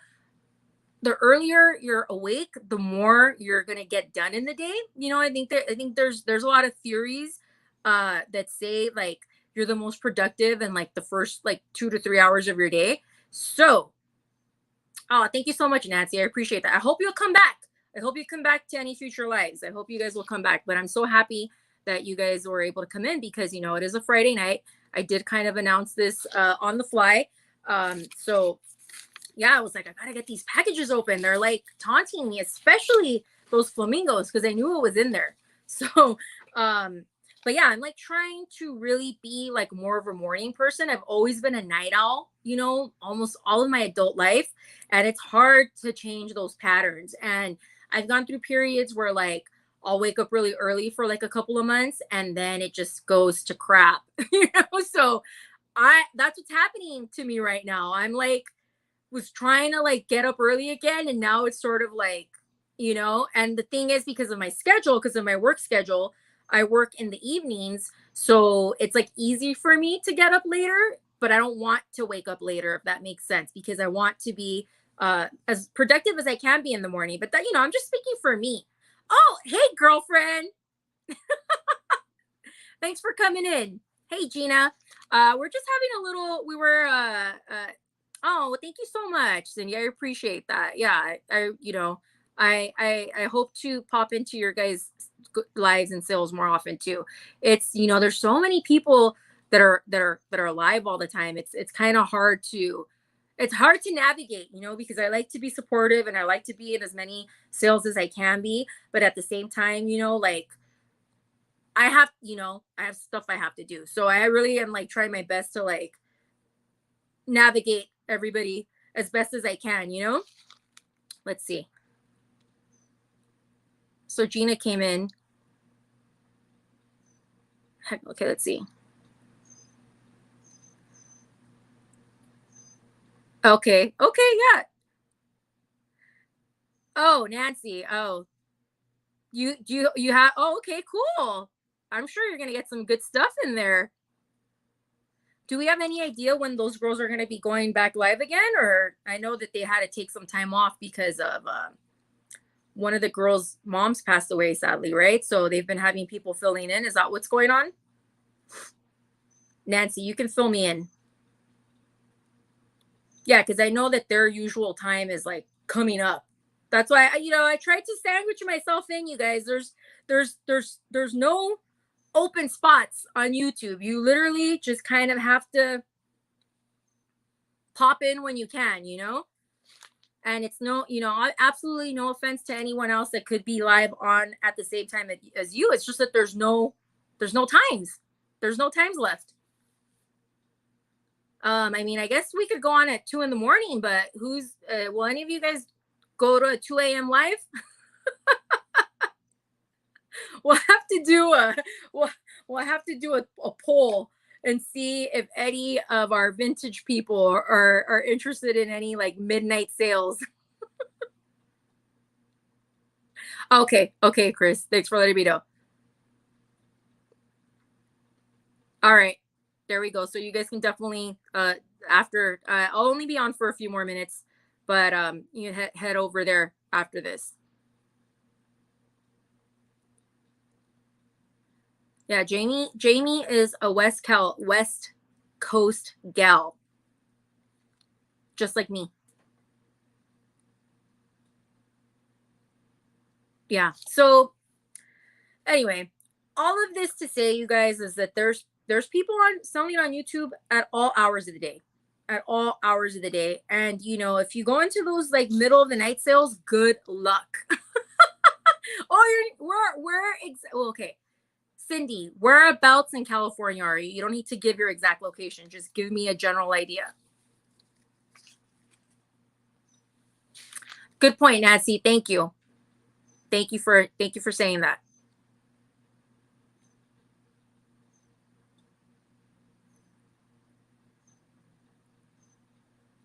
earlier you're awake, the more you're going to get done in the day. I think there's a lot of theories that say like you're the most productive in like the first like 2 to 3 hours of your day. So, oh, thank you so much, Nancy. I appreciate that. I hope you'll come back. I hope you come back to any future lives. I hope you guys will come back. But I'm so happy that you guys were able to come in because it is a Friday night. I did kind of announce this on the fly. So yeah, I was like, I gotta get these packages open. They're like taunting me, especially those flamingos, because I knew it was in there. So but yeah, I'm like trying to really be like more of a morning person. I've always been a night owl, almost all of my adult life. And it's hard to change those patterns. And I've gone through periods where like I'll wake up really early for like a couple of months and then it just goes to crap, So that's what's happening to me right now. I'm like, was trying to like get up early again. And now it's sort of like, and the thing is because of my schedule, because of my work schedule, I work in the evenings. So it's like easy for me to get up later, but I don't want to wake up later, if that makes sense, because I want to be as productive as I can be in the morning. But that, I'm just speaking for me. Oh, hey, girlfriend. Thanks for coming in. Hey, Gina. We're just having a little, we were, oh, thank you so much, Cindy. I appreciate that. Yeah, I hope to pop into your guys' lives and sales more often too. It's, there's so many people that are alive all the time. It's kind of hard to, navigate, because I like to be supportive and I like to be in as many sales as I can be. But at the same time, like, I have stuff I have to do. So I really am like trying my best to like navigate everybody as best as I can, Let's see. So Gina came in. Okay, let's see. Okay, yeah. Oh, Nancy. Oh, you have, oh, okay, cool. I'm sure you're gonna get some good stuff in there. Do we have any idea when those girls are gonna be going back live again? Or I know that they had to take some time off because of one of the girls' moms passed away, sadly, right? So they've been having people filling in. Is that what's going on? Nancy, you can fill me in. Yeah, because I know that their usual time is like coming up. That's why I tried to sandwich myself in, you guys. There's no open spots on YouTube. You literally just kind of have to pop in when you can. And it's absolutely no offense to anyone else that could be live on at the same time as you. It's just that there's no times. There's no times left. I mean, I guess we could go on at 2 a.m, but will any of you guys go to a 2 a.m. live? We'll have to do a poll and see if any of our vintage people are interested in any like midnight sales. Okay, Chris, thanks for letting me know. All right, there we go. So you guys can definitely after I'll only be on for a few more minutes, but you can head over there after this. Yeah, Jamie is a West Coast gal, just like me. Yeah. So anyway, all of this to say, you guys, is that there's people selling on YouTube at all hours of the day. At all hours of the day. And if you go into those like middle of the night sales, good luck. Oh, okay. Cindy, whereabouts in California are you? You don't need to give your exact location. Just give me a general idea. Good point, Nancy. Thank you. Thank you for saying that.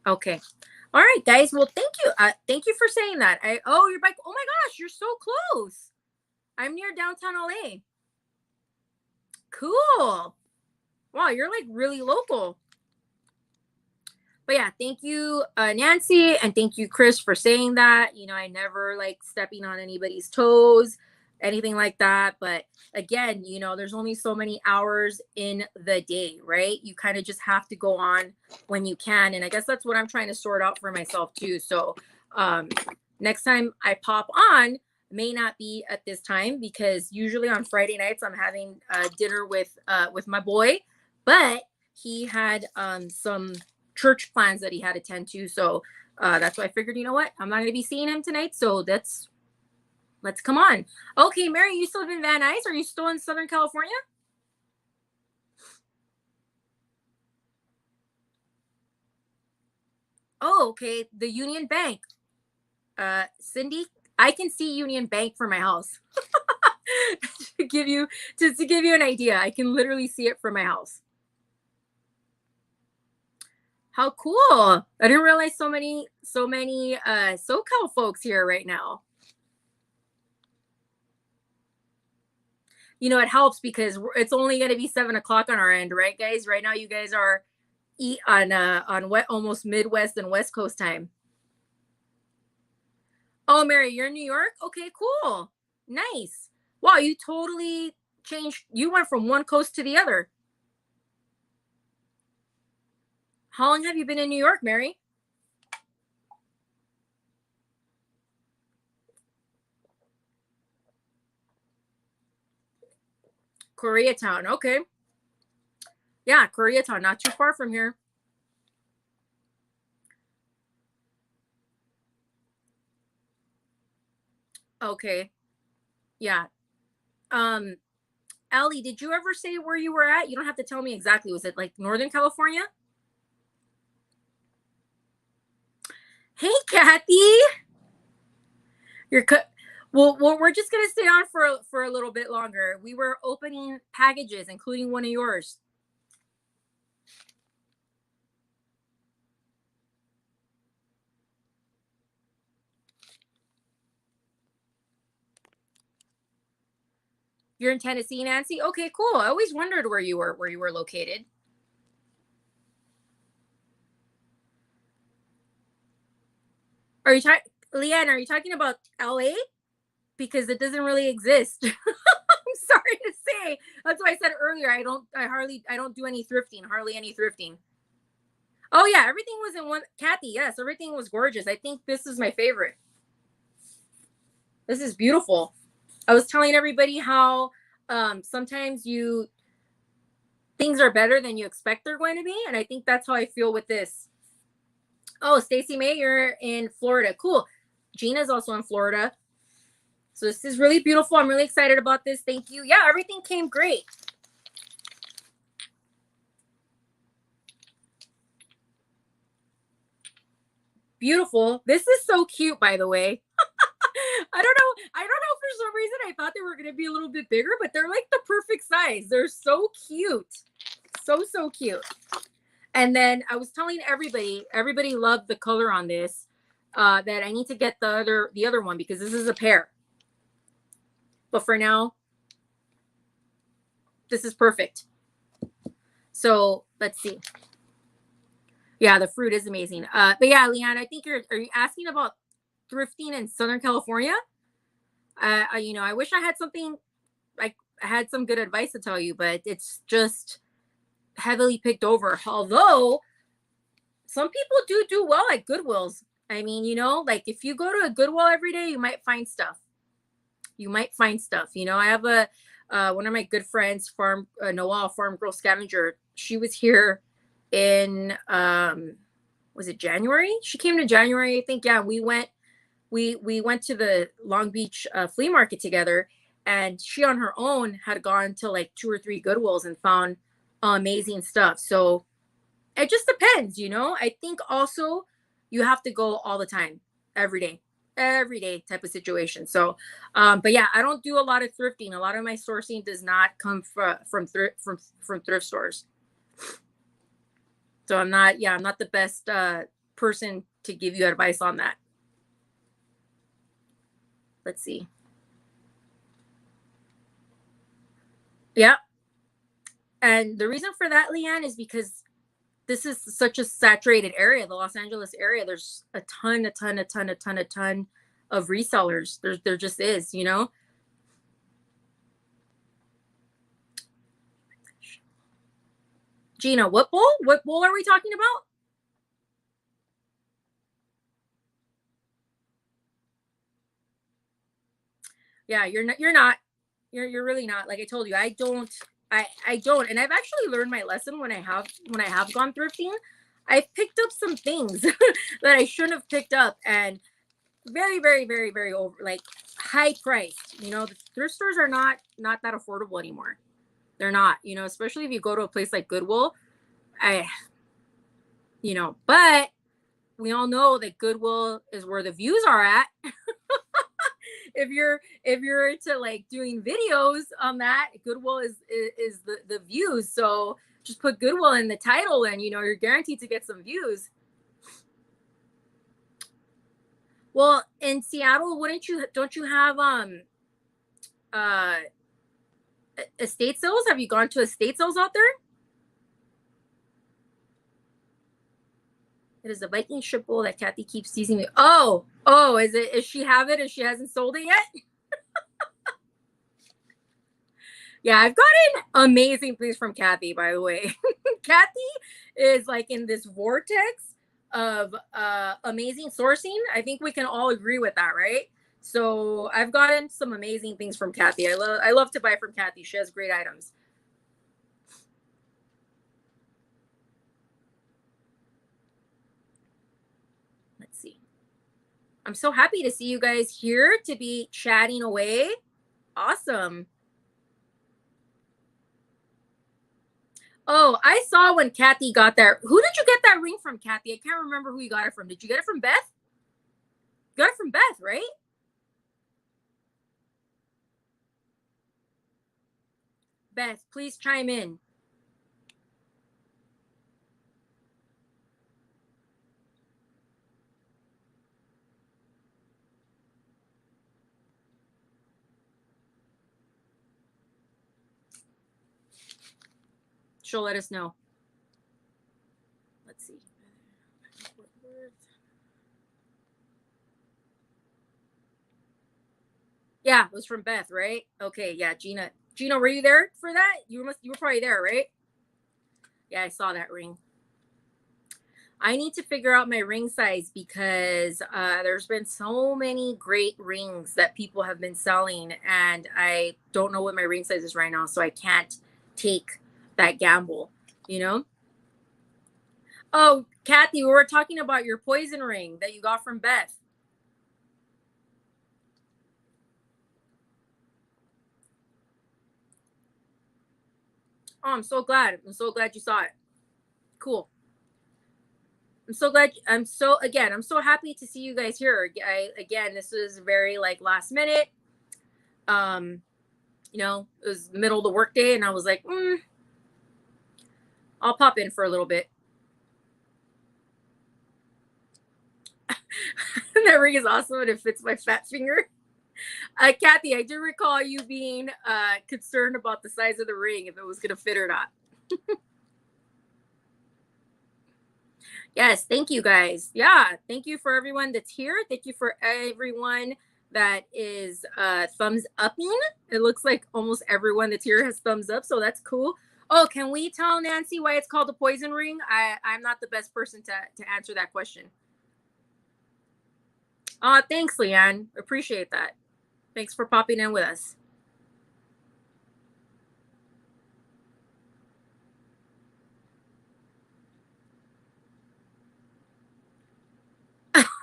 Okay. All right, guys. Well, thank you. Thank you for saying that. You're back. Oh my gosh, you're so close. I'm near downtown LA. Cool. Wow, you're like really local. But yeah, thank you, Nancy, and thank you, Chris, for saying that. I never like stepping on anybody's toes, anything like that. But again, there's only so many hours in the day, right? You kind of just have to go on when you can. And I guess that's what I'm trying to sort out for myself too. So next time I pop on, may not be at this time because usually on Friday nights I'm having dinner with my boy, but he had some church plans that he had to attend to. So that's why I figured, you know what? I'm not going to be seeing him tonight. So let's come on. Okay, Mary, you still live in Van Nuys? Are you still in Southern California? Oh, okay. The Union Bank. Cindy, I can see Union Bank from my house. to give you an idea, I can literally see it from my house. How cool. I didn't realize so many SoCal folks here right now. It helps because it's only going to be 7 o'clock on our end, right, guys? Right now, you guys are on almost Midwest and West Coast time. Oh, Mary, you're in New York? Okay, cool. Nice. Wow, you totally changed. You went from one coast to the other. How long have you been in New York, Mary? Koreatown. Okay. Yeah, Koreatown, not too far from here. Okay. Yeah. Ellie, did you ever say where you were at? You don't have to tell me exactly. Was it like Northern California? Hey, Kathy. Well, we're just gonna stay on for a little bit longer. We were opening packages, including one of yours. You're in Tennessee, Nancy? Okay, cool. I always wondered where you were located. Are you talking, Leanne, are you talking about LA? Because it doesn't really exist. I'm sorry to say. That's why I said earlier I don't do any thrifting, hardly any thrifting. Oh yeah, everything was in one. Kathy, yes, everything was gorgeous. I think this is my favorite. This is beautiful. I was telling everybody how sometimes you things are better than you expect they're going to be, and I think that's how I feel with this. Oh, Stacy May, you're in Florida. Cool. Gina's also in Florida. So this is really beautiful. I'm really excited about this. Thank you. Yeah, everything came great. Beautiful. This is so cute, by the way. I don't know. I don't know, for some reason I thought they were going to be a little bit bigger, but they're like the perfect size. They're so cute. So cute. And then I was telling everybody loved the color on this, that I need to get the other one because this is a pair. But for now, this is perfect. So let's see. Yeah, the fruit is amazing. But yeah, Leanne, I think are you asking about thrifting in Southern California? I wish I had something like I had some good advice to tell you, but it's just heavily picked over. Although some people do well at Goodwills. I mean, like if you go to a Goodwill every day, you might find stuff. I have a one of my good friends, Farm Noel, Farm Girl Scavenger. She was here in was it January? She came to January, I think. Yeah, we went to the Long Beach flea market together, and she on her own had gone to like 2 or 3 Goodwills and found amazing stuff. So it just depends. I think also you have to go all the time, every day type of situation. So but yeah, I don't do a lot of thrifting. A lot of my sourcing does not come from thrift stores. So I'm not the best person to give you advice on that. Let's see. Yeah. And the reason for that, Leanne, is because this is such a saturated area, the Los Angeles area. There's a ton of resellers. There just is. Gina, what bowl? What bowl are we talking about? Yeah, you're not. You're really not. Like I told you, I don't. And I've actually learned my lesson when I have gone thrifting. I've picked up some things that I shouldn't have picked up, and very, very, very, very over, like high priced. The thrift stores are not that affordable anymore. They're not. Especially if you go to a place like Goodwill. I but we all know that Goodwill is where the views are at. If you're into like doing videos on that, Goodwill is the views. So just put Goodwill in the title, and you're guaranteed to get some views. Well, in Seattle, wouldn't you don't you have uh estate sales? Have you gone to estate sales out there? It is a Viking ship bowl that Kathy keeps teasing me. Oh, is it? Is she have it and she hasn't sold it yet? Yeah, I've gotten amazing things from Kathy, by the way. Kathy is like in this vortex of amazing sourcing. I think we can all agree with that, right? So I've gotten some amazing things from Kathy. I love to buy from Kathy. She has great items. Let's see. I'm so happy to see you guys here to be chatting away. Awesome. Oh, I saw when Kathy got there. Who did you get that ring from, Kathy? I can't remember who you got it from. Did you get it from Beth? You got it from Beth, right? Beth, please chime in. she'll let us know. Let's see. Yeah, it was from Beth, right? Okay, yeah, Gina. Gina, were you there for that? You were probably there, right? Yeah, I saw that ring. I need to figure out my ring size because there's been so many great rings that people have been selling, and I don't know what my ring size is right now, so I can't take that gamble, you know? Oh, Kathy, we were talking about your poison ring that you got from Beth. Oh, I'm so glad. I'm so glad you saw it. Cool. I'm so glad. I'm so happy to see you guys here. Again, this was very like last minute. Um, it was the middle of the workday, and I was like, I'll pop in for a little bit. That ring is awesome, and it fits my fat finger. Kathy, I do recall you being concerned about the size of the ring, if it was going to fit or not. Yes, thank you guys. Yeah, thank you for everyone that's here. Thank you for everyone that is thumbs upping. It looks like almost everyone that's here has thumbs up, so that's cool. Oh, can we tell Nancy why it's called a poison ring? I'm not the best person to answer that question. Thanks, Leanne. Appreciate that. Thanks for popping in with us.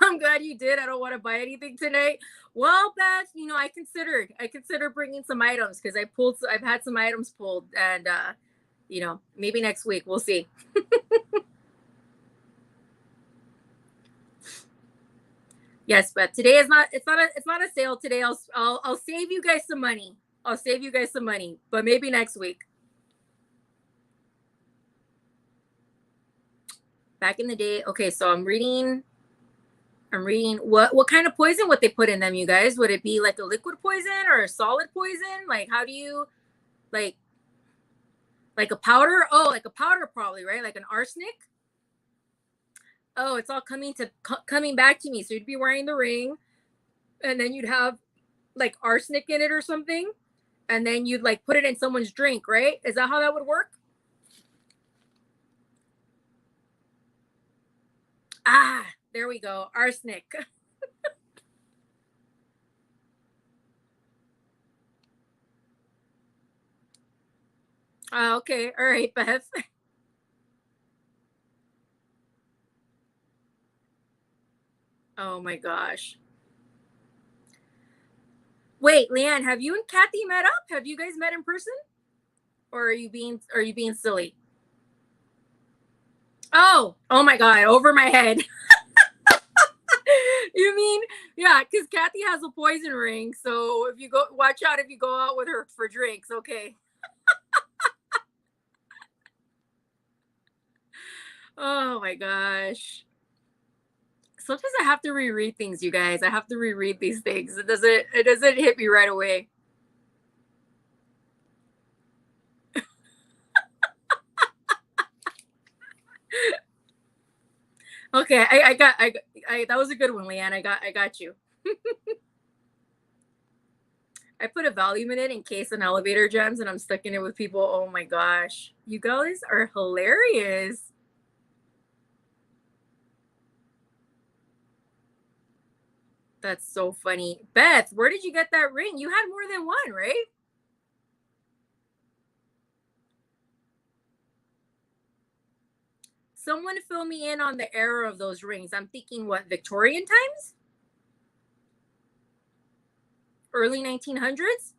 I'm glad you did. I don't want to buy anything tonight. Well, Beth, I considered bringing some items because I've had some items pulled, and maybe next week we'll see. Yes, but today is not. It's not a sale today. I'll save you guys some money. I'll save you guys some money, but maybe next week. Back in the day, okay. So I'm reading what kind of poison would they put in them, you guys? Would it be like a liquid poison or a solid poison? Like how do you like like a powder? Oh, like a powder probably, right? Like an arsenic? Oh, it's all coming back to me. So you'd be wearing the ring, and then you'd have like arsenic in it or something, and then you'd like put it in someone's drink, right? Is that how that would work? Ah, there we go. Arsenic. Okay. All right, Beth. Oh my gosh. Wait, Leanne, have you and Kathy met up? Have you guys met in person? Or are you being silly? Oh my god, over my head. You mean, yeah, because Kathy has a poison ring. So if you go watch out if you go out with her for drinks, okay. Oh my gosh. Sometimes I have to reread things, you guys. I have to reread these things. It doesn't hit me right away. Okay, that was a good one, Leanne. I got you. I put a volume in it in case an elevator jams and I'm stuck in it with people. Oh my gosh. You guys are hilarious. That's so funny. Beth, where did you get that ring? You had more than one, right? Someone fill me in on the era of those rings. I'm thinking what, Victorian times? Early 1900s?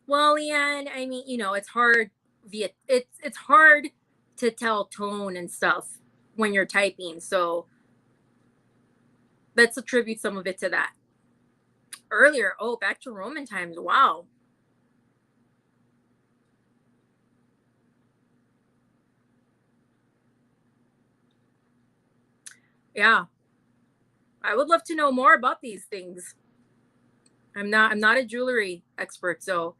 Well, Leanne, I mean, it's hard it's hard to tell tone and stuff when you're typing. So let's attribute some of it to that. Earlier, oh, back to Roman times. Wow. Yeah. I would love to know more about these things. I'm not a jewelry expert, so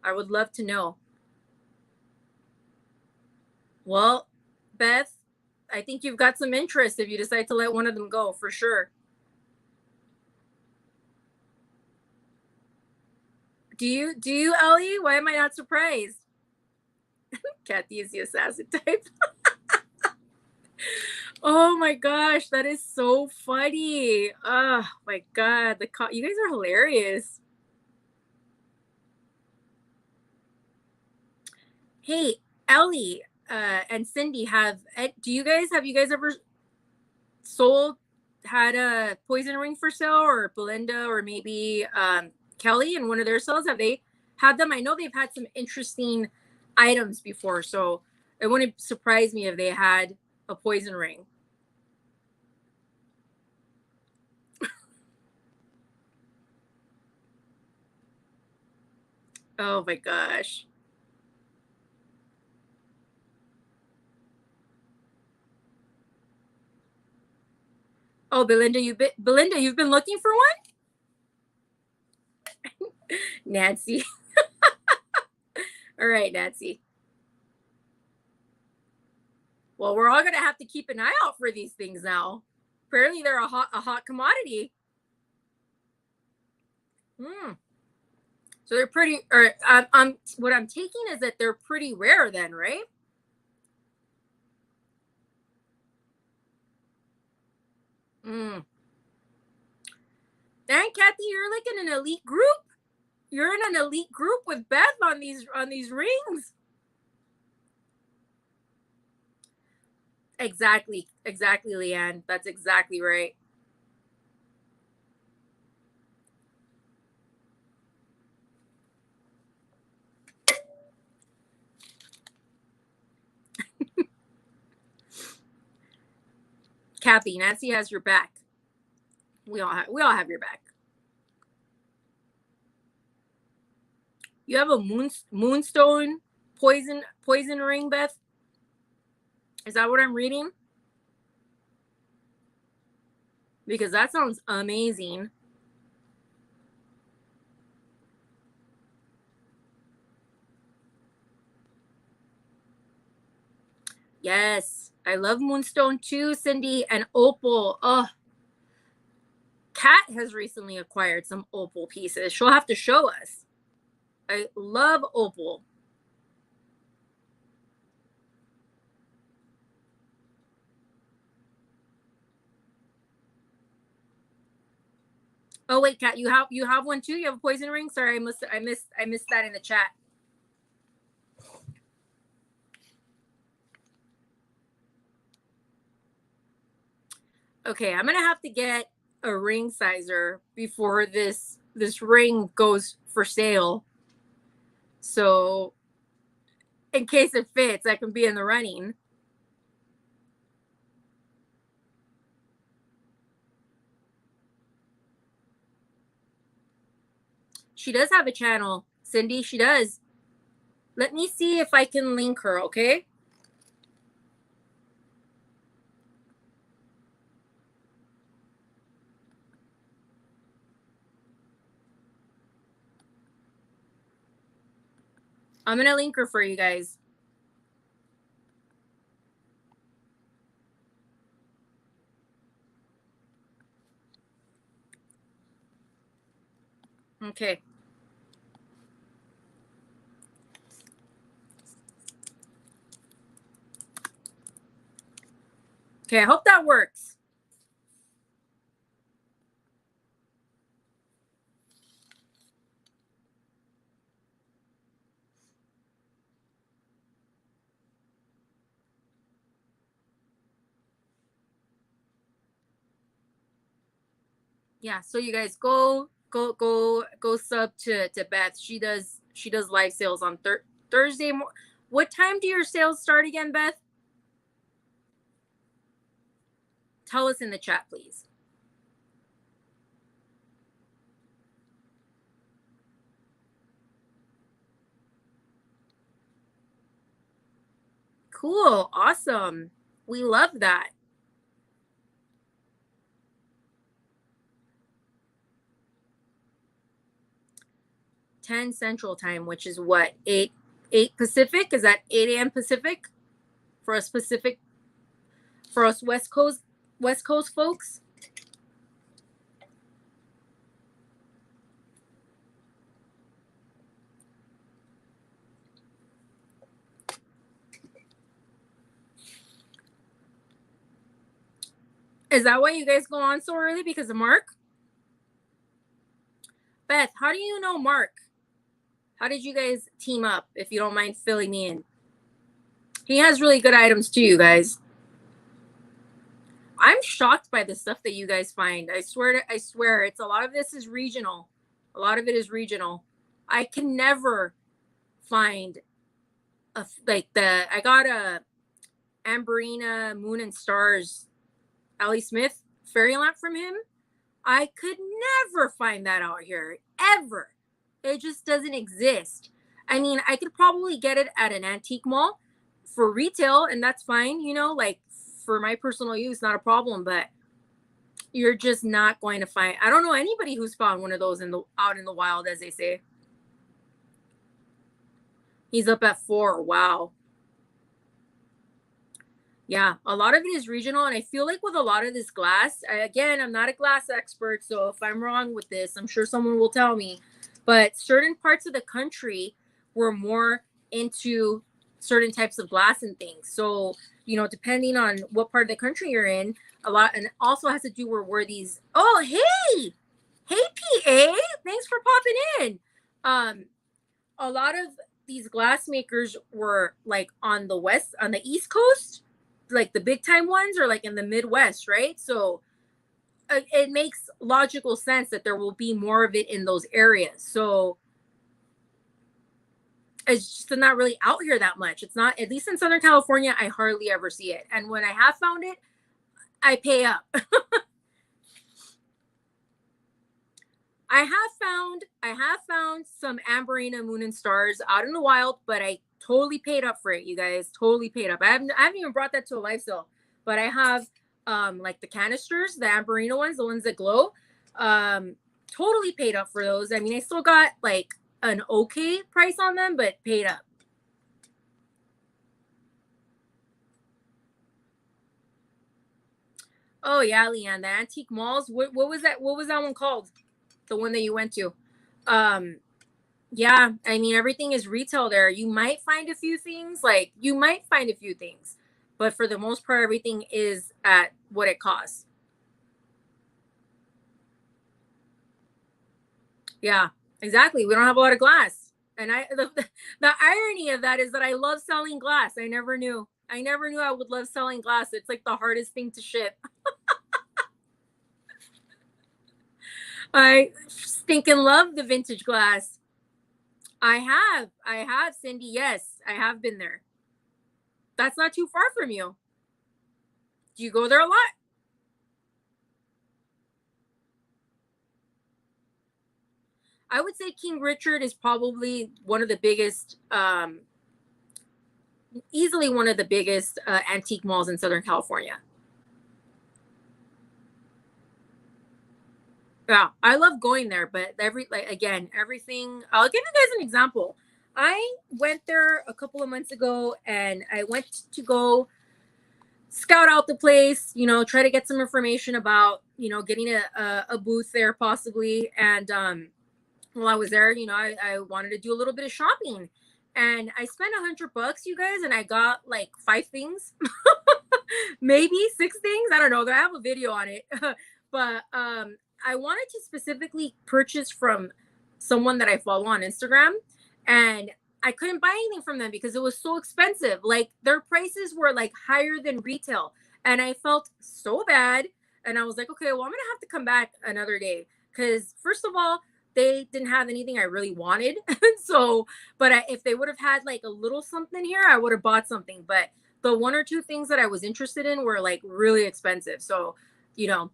I would love to know. Well, Beth, I think you've got some interest if you decide to let one of them go for sure. Do you, Ellie? Why am I not surprised? Kathy is the assassin type. Oh my gosh, that is so funny. Oh my god, you guys are hilarious. Hey, Ellie, and Cindy, do you guys ever sold had a poison ring for sale, or Belinda, or maybe Kelly in one of their sales? Have they had them? I know they've had some interesting items before, so it wouldn't surprise me if they had a poison ring. Oh my gosh. Oh, Belinda, you've been looking for one? Nancy. All right, Nancy. Well, we're all gonna have to keep an eye out for these things now. Apparently, they're a hot commodity. Hmm. So they're pretty. Or what I'm taking is that they're pretty rare, then, right? Hmm. Dang, Kathy, you're like in an elite group. You're in an elite group with Beth on these rings. Exactly, Leanne. That's exactly right. Kathy, Nancy has your back. We all have your back. You have a moonstone poison ring, Beth. Is that what I'm reading? Because that sounds amazing. Yes, I love moonstone too, Cindy, and opal. Oh, Kat has recently acquired some opal pieces. She'll have to show us. I love opal. Oh wait, Kat, you have one too. You have a poison ring. Sorry, I missed that in the chat. Okay, I'm gonna have to get a ring sizer before this ring goes for sale. So in case it fits, I can be in the running. She does have a channel, Cindy. She does. Let me see if I can link her. Okay. I'm gonna link her for you guys. Okay. Okay. I hope that works. Yeah. So you guys go sub to Beth. She does live sales on Thursday. What time do your sales start again, Beth? Tell us in the chat, please. Cool. Awesome. We love that. 10 Central Time, which is what, 8 Pacific? Is that 8 a.m. Pacific for us Pacific, for us West Coast folks? Is that why you guys go on so early? Because of Mark? Beth, how do you know Mark? How did you guys team up, if you don't mind filling me in? He has really good items too, you guys. I'm shocked by the stuff that you guys find. I swear, it's a lot of this is regional. A lot of it is regional. I can never find I got a Amberina Moon and Stars Ali Smith fairy lamp from him. I could never find that out here ever. It just doesn't exist. I mean, I could probably get it at an antique mall for retail, and that's fine, like for my personal use, not a problem, but you're just not going to find. I don't know anybody who's found one of those out in the wild, as they say. He's up at 4. Wow. Yeah, a lot of it is regional, and I feel like with a lot of this glass, again, I'm not a glass expert, so if I'm wrong with this, I'm sure someone will tell me. But certain parts of the country were more into certain types of glass and things. So, depending on what part of the country you're in, a lot, and also has to do with where these. Oh, hey, PA, thanks for popping in. A lot of these glass makers were like on the East Coast, like the big time ones, or like in the Midwest, right? So it makes logical sense that there will be more of it in those areas. So it's just not really out here that much. It's not, at least in Southern California, I hardly ever see it. And when I have found it, I pay up. I have found some Amberina Moon and Stars out in the wild, but I totally paid up for it, you guys. Totally paid up. I haven't even brought that to a live sale, but I have like the canisters, the Amberina ones, the ones that glow. Totally paid up for those. I mean, I still got like an okay price on them, but paid up. Oh yeah, Leanne, the antique malls. What was that? What was that one called? The one that you went to? Um, yeah, I mean everything is retail there. You might find a few things, but for the most part, everything is at what it costs. Yeah, exactly. We don't have a lot of glass, and the irony of that is that I love selling glass. I never knew. I never knew I would love selling glass. It's like the hardest thing to ship. I stinking love the vintage glass. I have, Cindy. Yes, I have been there. That's not too far from you. Do you go there a lot? I would say King Richard is probably one of the biggest, easily one of the biggest antique malls in Southern California. Yeah, I love going there, but everything. I'll give you guys an example. I went there a couple of months ago, and I went to go scout out the place. Try to get some information about getting a booth there possibly. And while I was there, I wanted to do a little bit of shopping, and I spent $100, you guys, and I got like 5 things, maybe 6 things. I don't know. I have a video on it, but I wanted to specifically purchase from someone that I follow on Instagram, and I couldn't buy anything from them because it was so expensive. Like their prices were like higher than retail, and I felt so bad. And I was like, okay, well, I'm gonna have to come back another day because first of all, they didn't have anything I really wanted. So, but if they would have had like a little something here, I would have bought something. But the one or two things that I was interested in were like really expensive. So, you know,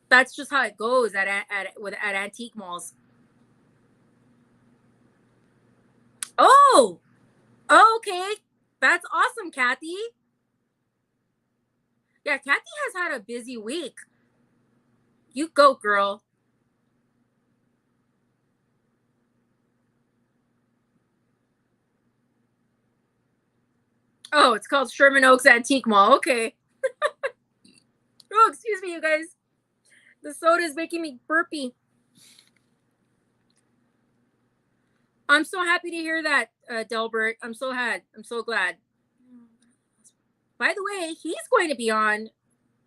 that's just how it goes at antique malls. Oh, okay. That's awesome, Kathy. Yeah, Kathy has had a busy week. You go, girl. Oh, it's called Sherman Oaks Antique Mall. Okay. Oh, excuse me, you guys. The soda is making me burpy. I'm so happy to hear that, Delbert. I'm so glad. By the way, he's going to be on.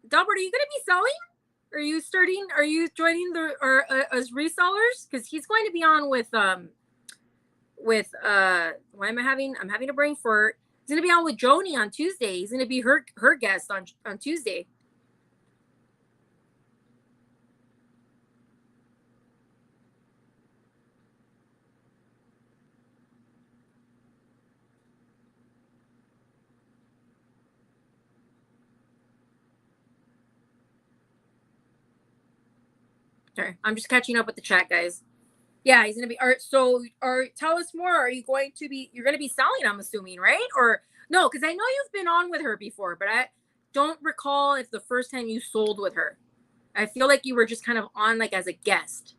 Delbert, are you going to be selling? Are you starting? Are you joining the or as resellers? Because he's going to be on with why am I having? I'm having a brain fart. He's going to be on with Joni on Tuesday. He's going to be her guest on Tuesday. Sorry, I'm just catching up with the chat, guys. Yeah, he's gonna be. Or tell us more. Are you going to be? You're gonna be selling, I'm assuming, right? Or no? Because I know you've been on with her before, but I don't recall if the first time you sold with her. I feel like you were just kind of on like as a guest.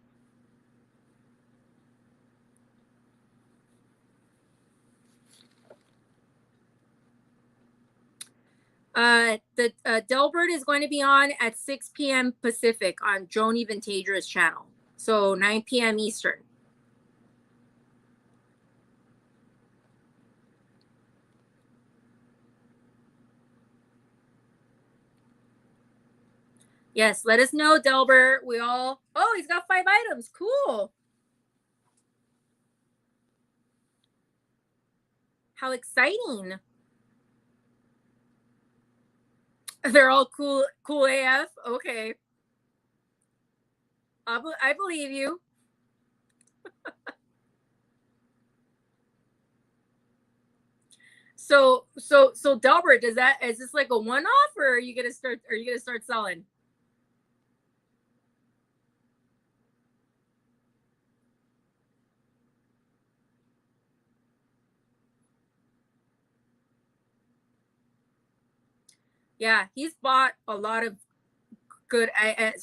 The Delbert is going to be on at 6 p.m. Pacific on Joni Vintadra's channel, so 9 p.m. Eastern. Yes, let us know, Delbert. We all. Oh, he's got 5 items. Cool. How exciting! They're all cool AF. Okay, I believe you. So Delbert, is this like a one off, or are you gonna start? Are you gonna start selling? Yeah, he's bought a lot of good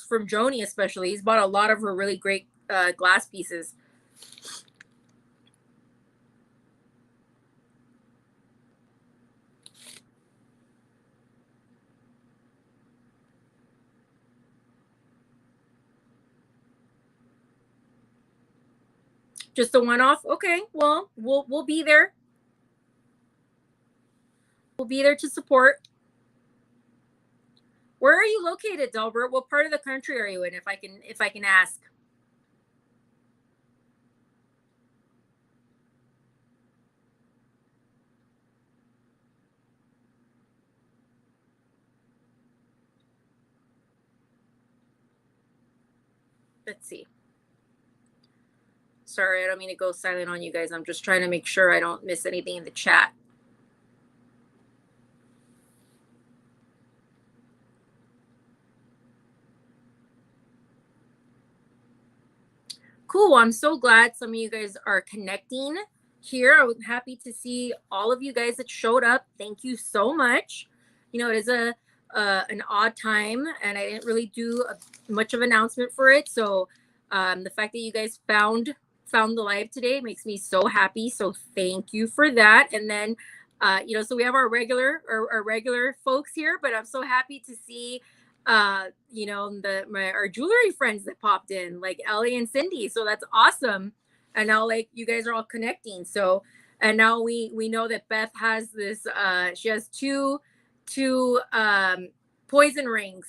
from Joni, especially. He's bought a lot of her really great glass pieces. Just a one off. Okay, well, we'll be there. We'll be there to support. Where are you located, Delbert? What part of the country are you in? If I can ask. Let's see. Sorry, I don't mean to go silent on you guys. I'm just trying to make sure I don't miss anything in the chat. Cool. I'm so glad some of you guys are connecting here. I was happy to see all of you guys that showed up. Thank you so much. You know, it is a an odd time, and I didn't really do much of an announcement for it. So the fact that you guys found the live today makes me so happy. So thank you for that. And then you know, so we have our regular folks here, but I'm so happy to see you know, our jewelry friends that popped in, like Ellie and Cindy. So that's awesome. And now like you guys are all connecting. So and now we know that Beth has this she has two poison rings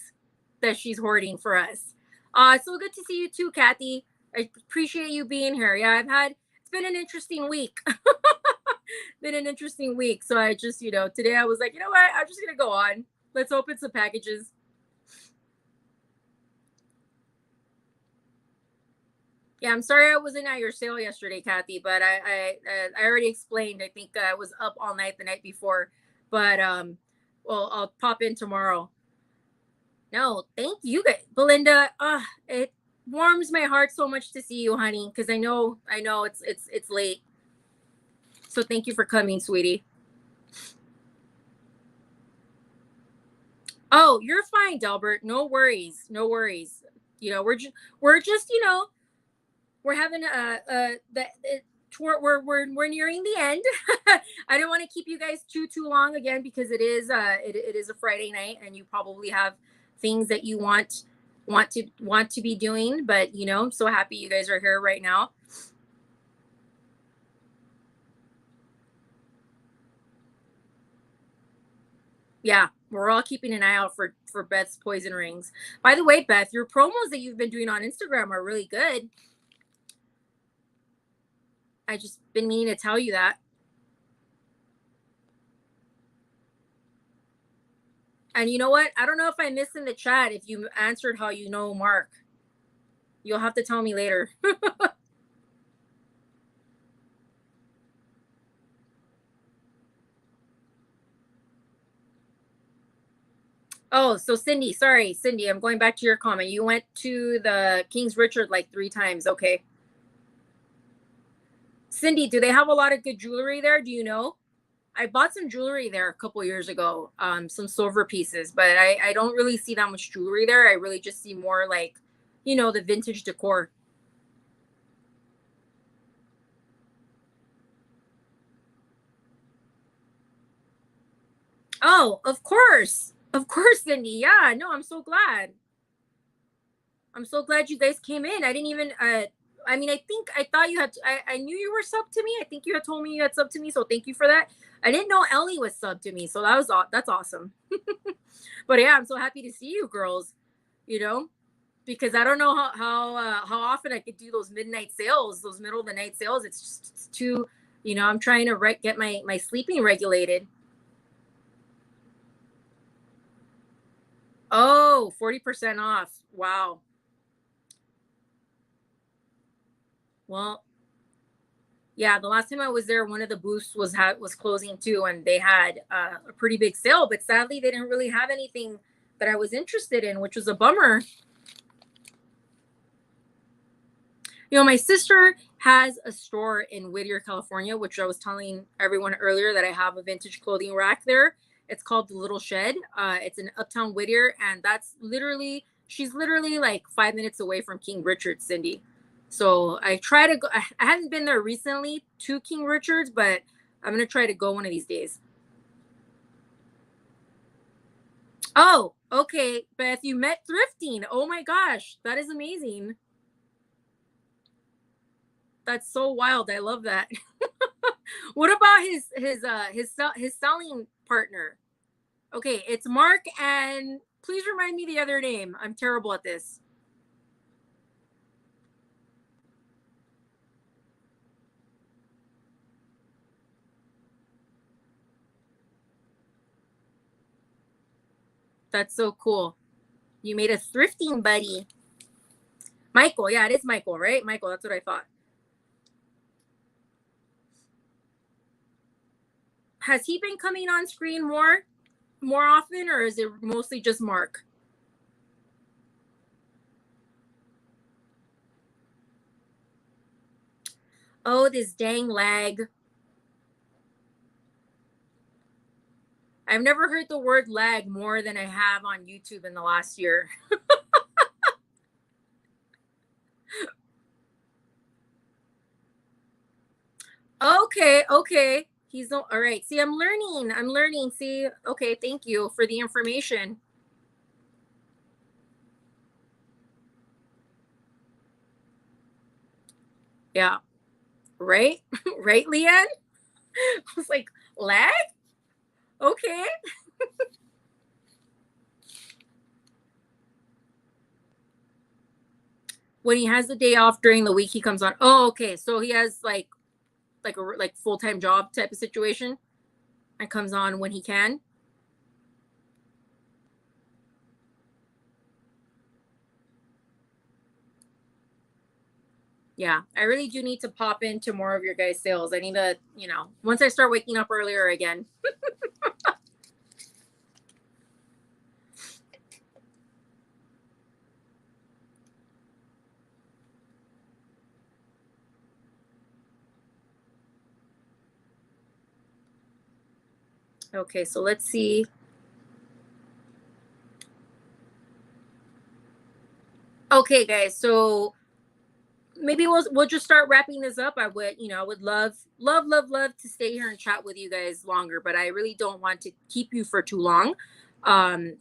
that she's hoarding for us. So good to see you too, Kathy. I appreciate you being here. Yeah, it's been an interesting week. Been an interesting week. So I just, you know, today I was like, you know what? I'm just gonna go on. Let's open some packages. Yeah, I'm sorry I wasn't at your sale yesterday, Kathy, but I already explained. I think I was up all night the night before, but well, I'll pop in tomorrow. No, thank you, Belinda. It warms my heart so much to see you, honey, because I know it's late. So thank you for coming, sweetie. Oh, you're fine, Delbert. No worries, no worries. You know, we're just you know we're having we're nearing the end. I don't want to keep you guys too long again because it is a Friday night and you probably have things that you want to be doing. But I'm so happy you guys are here right now. Yeah, we're all keeping an eye out for Beth's poison rings. By the way, Beth, your promos that you've been doing on Instagram are really good. I just been meaning to tell you that. And you know what? I don't know if I missed in the chat if you answered how you know Mark. You'll have to tell me later. Oh, so Cindy, sorry, Cindy, I'm going back to your comment. You went to the King's Richard like 3 times. Okay. Cindy, do they have a lot of good jewelry there? Do you know? I bought some jewelry there a couple years ago, some silver pieces, but I don't really see that much jewelry there. I really just see more like, the vintage decor. Oh, of course. Of course, Cindy. Yeah, no, I'm so glad. I'm so glad you guys came in. I didn't even I mean, I thought you had I knew you were sub to me. I think you had told me you had sub to me, so thank you for that. I didn't know Ellie was sub to me, so that's awesome. But yeah, I'm so happy to see you girls, you know, because I don't know how often I could do those midnight sales, those middle of the night sales. It's just it's too, I'm trying to get my sleeping regulated. Oh, 40% off. Wow. Well, yeah, the last time I was there, one of the booths was closing too, and they had a pretty big sale. But sadly, they didn't really have anything that I was interested in, which was a bummer. My sister has a store in Whittier, California, which I was telling everyone earlier that I have a vintage clothing rack there. It's called the Little Shed. It's in Uptown Whittier, and she's literally like 5 minutes away from King Richard, Cindy. So I try to go. I haven't been there recently to King Richard's, but I'm gonna try to go one of these days. Oh, okay, Beth, you met thrifting. Oh my gosh, that is amazing. That's so wild. I love that. What about his selling partner? Okay, it's Mark, and please remind me the other name. I'm terrible at this. That's so cool. You made a thrifting buddy. Michael, yeah, it is Michael, right? Michael, that's what I thought. Has he been coming on screen more often, or is it mostly just Mark? Oh, this dang lag. I've never heard the word lag more than I have on YouTube in the last year. Okay, okay. He's all right. See, I'm learning. I'm learning. See, okay, thank you for the information. Yeah. Right? Right, Leanne? I was like, lag? Okay. When he has the day off during the week, he comes on. Oh, okay. So he has like a like full-time job type of situation and comes on when he can. Yeah, I really do need to pop into more of your guys' sales. I need to, once I start waking up earlier again. Okay, so let's see. Okay, guys. So maybe we'll just start wrapping this up. I would, I would love to stay here and chat with you guys longer, but I really don't want to keep you for too long.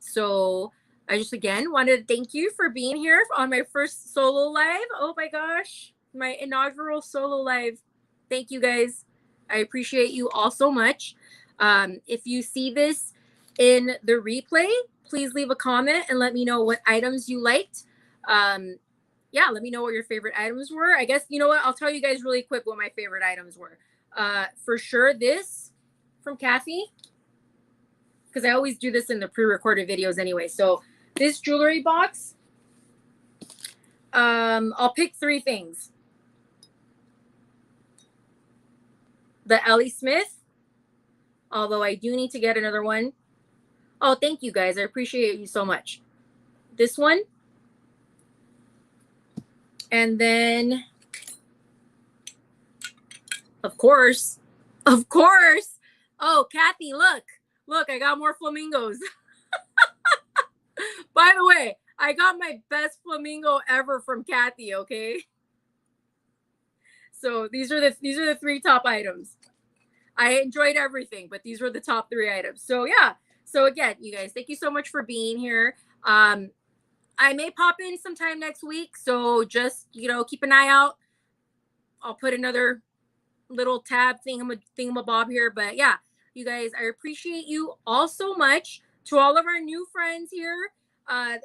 So I just again wanted to thank you for being here on my first solo live. Oh my gosh, my inaugural solo live. Thank you guys. I appreciate you all so much. If you see this in the replay, please leave a comment and let me know what items you liked. Yeah, let me know what your favorite items were. I guess, you know what? I'll tell you guys really quick what my favorite items were. For sure, this from Kathy, because I always do this in the pre-recorded videos anyway. So this jewelry box, I'll pick 3 things. The Ellie Smith, although I do need to get another one. Oh, thank you guys. I appreciate you so much. This one. And then, of course. Oh, Kathy, look, I got more flamingos. By the way, I got my best flamingo ever from Kathy. Okay. So these are the 3 top items. I enjoyed everything, but these were the top 3 items. So yeah. So again, you guys, thank you so much for being here. I may pop in sometime next week. So just, keep an eye out. I'll put another little tab thingamabob here. But yeah, you guys, I appreciate you all so much. To all of our new friends here,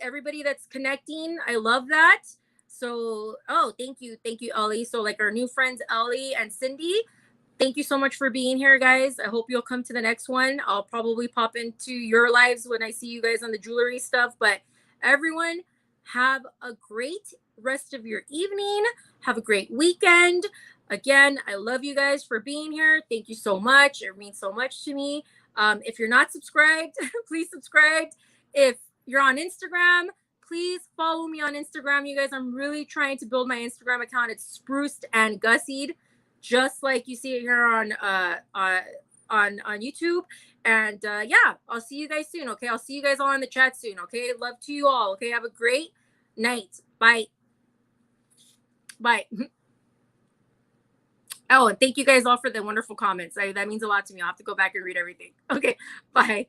everybody that's connecting, I love that. So, thank you, Ellie. So like our new friends, Ellie and Cindy, thank you so much for being here, guys. I hope you'll come to the next one. I'll probably pop into your lives when I see you guys on the jewelry stuff. But everyone, have a great rest of your evening. Have a great weekend. Again, I love you guys for being here. Thank you so much. It means so much to me. If you're not subscribed, please subscribe. If you're on Instagram, please follow me on Instagram. You guys, I'm really trying to build my Instagram account. It's spruced and gussied, just like you see it here on YouTube. And yeah, I'll see you guys soon. Okay, I'll see you guys all in the chat soon. Okay, love to you all. Okay, have a great night. Bye. Oh, and thank you guys all for the wonderful comments. That means a lot to me. I'll have to go back and read everything. Okay, bye.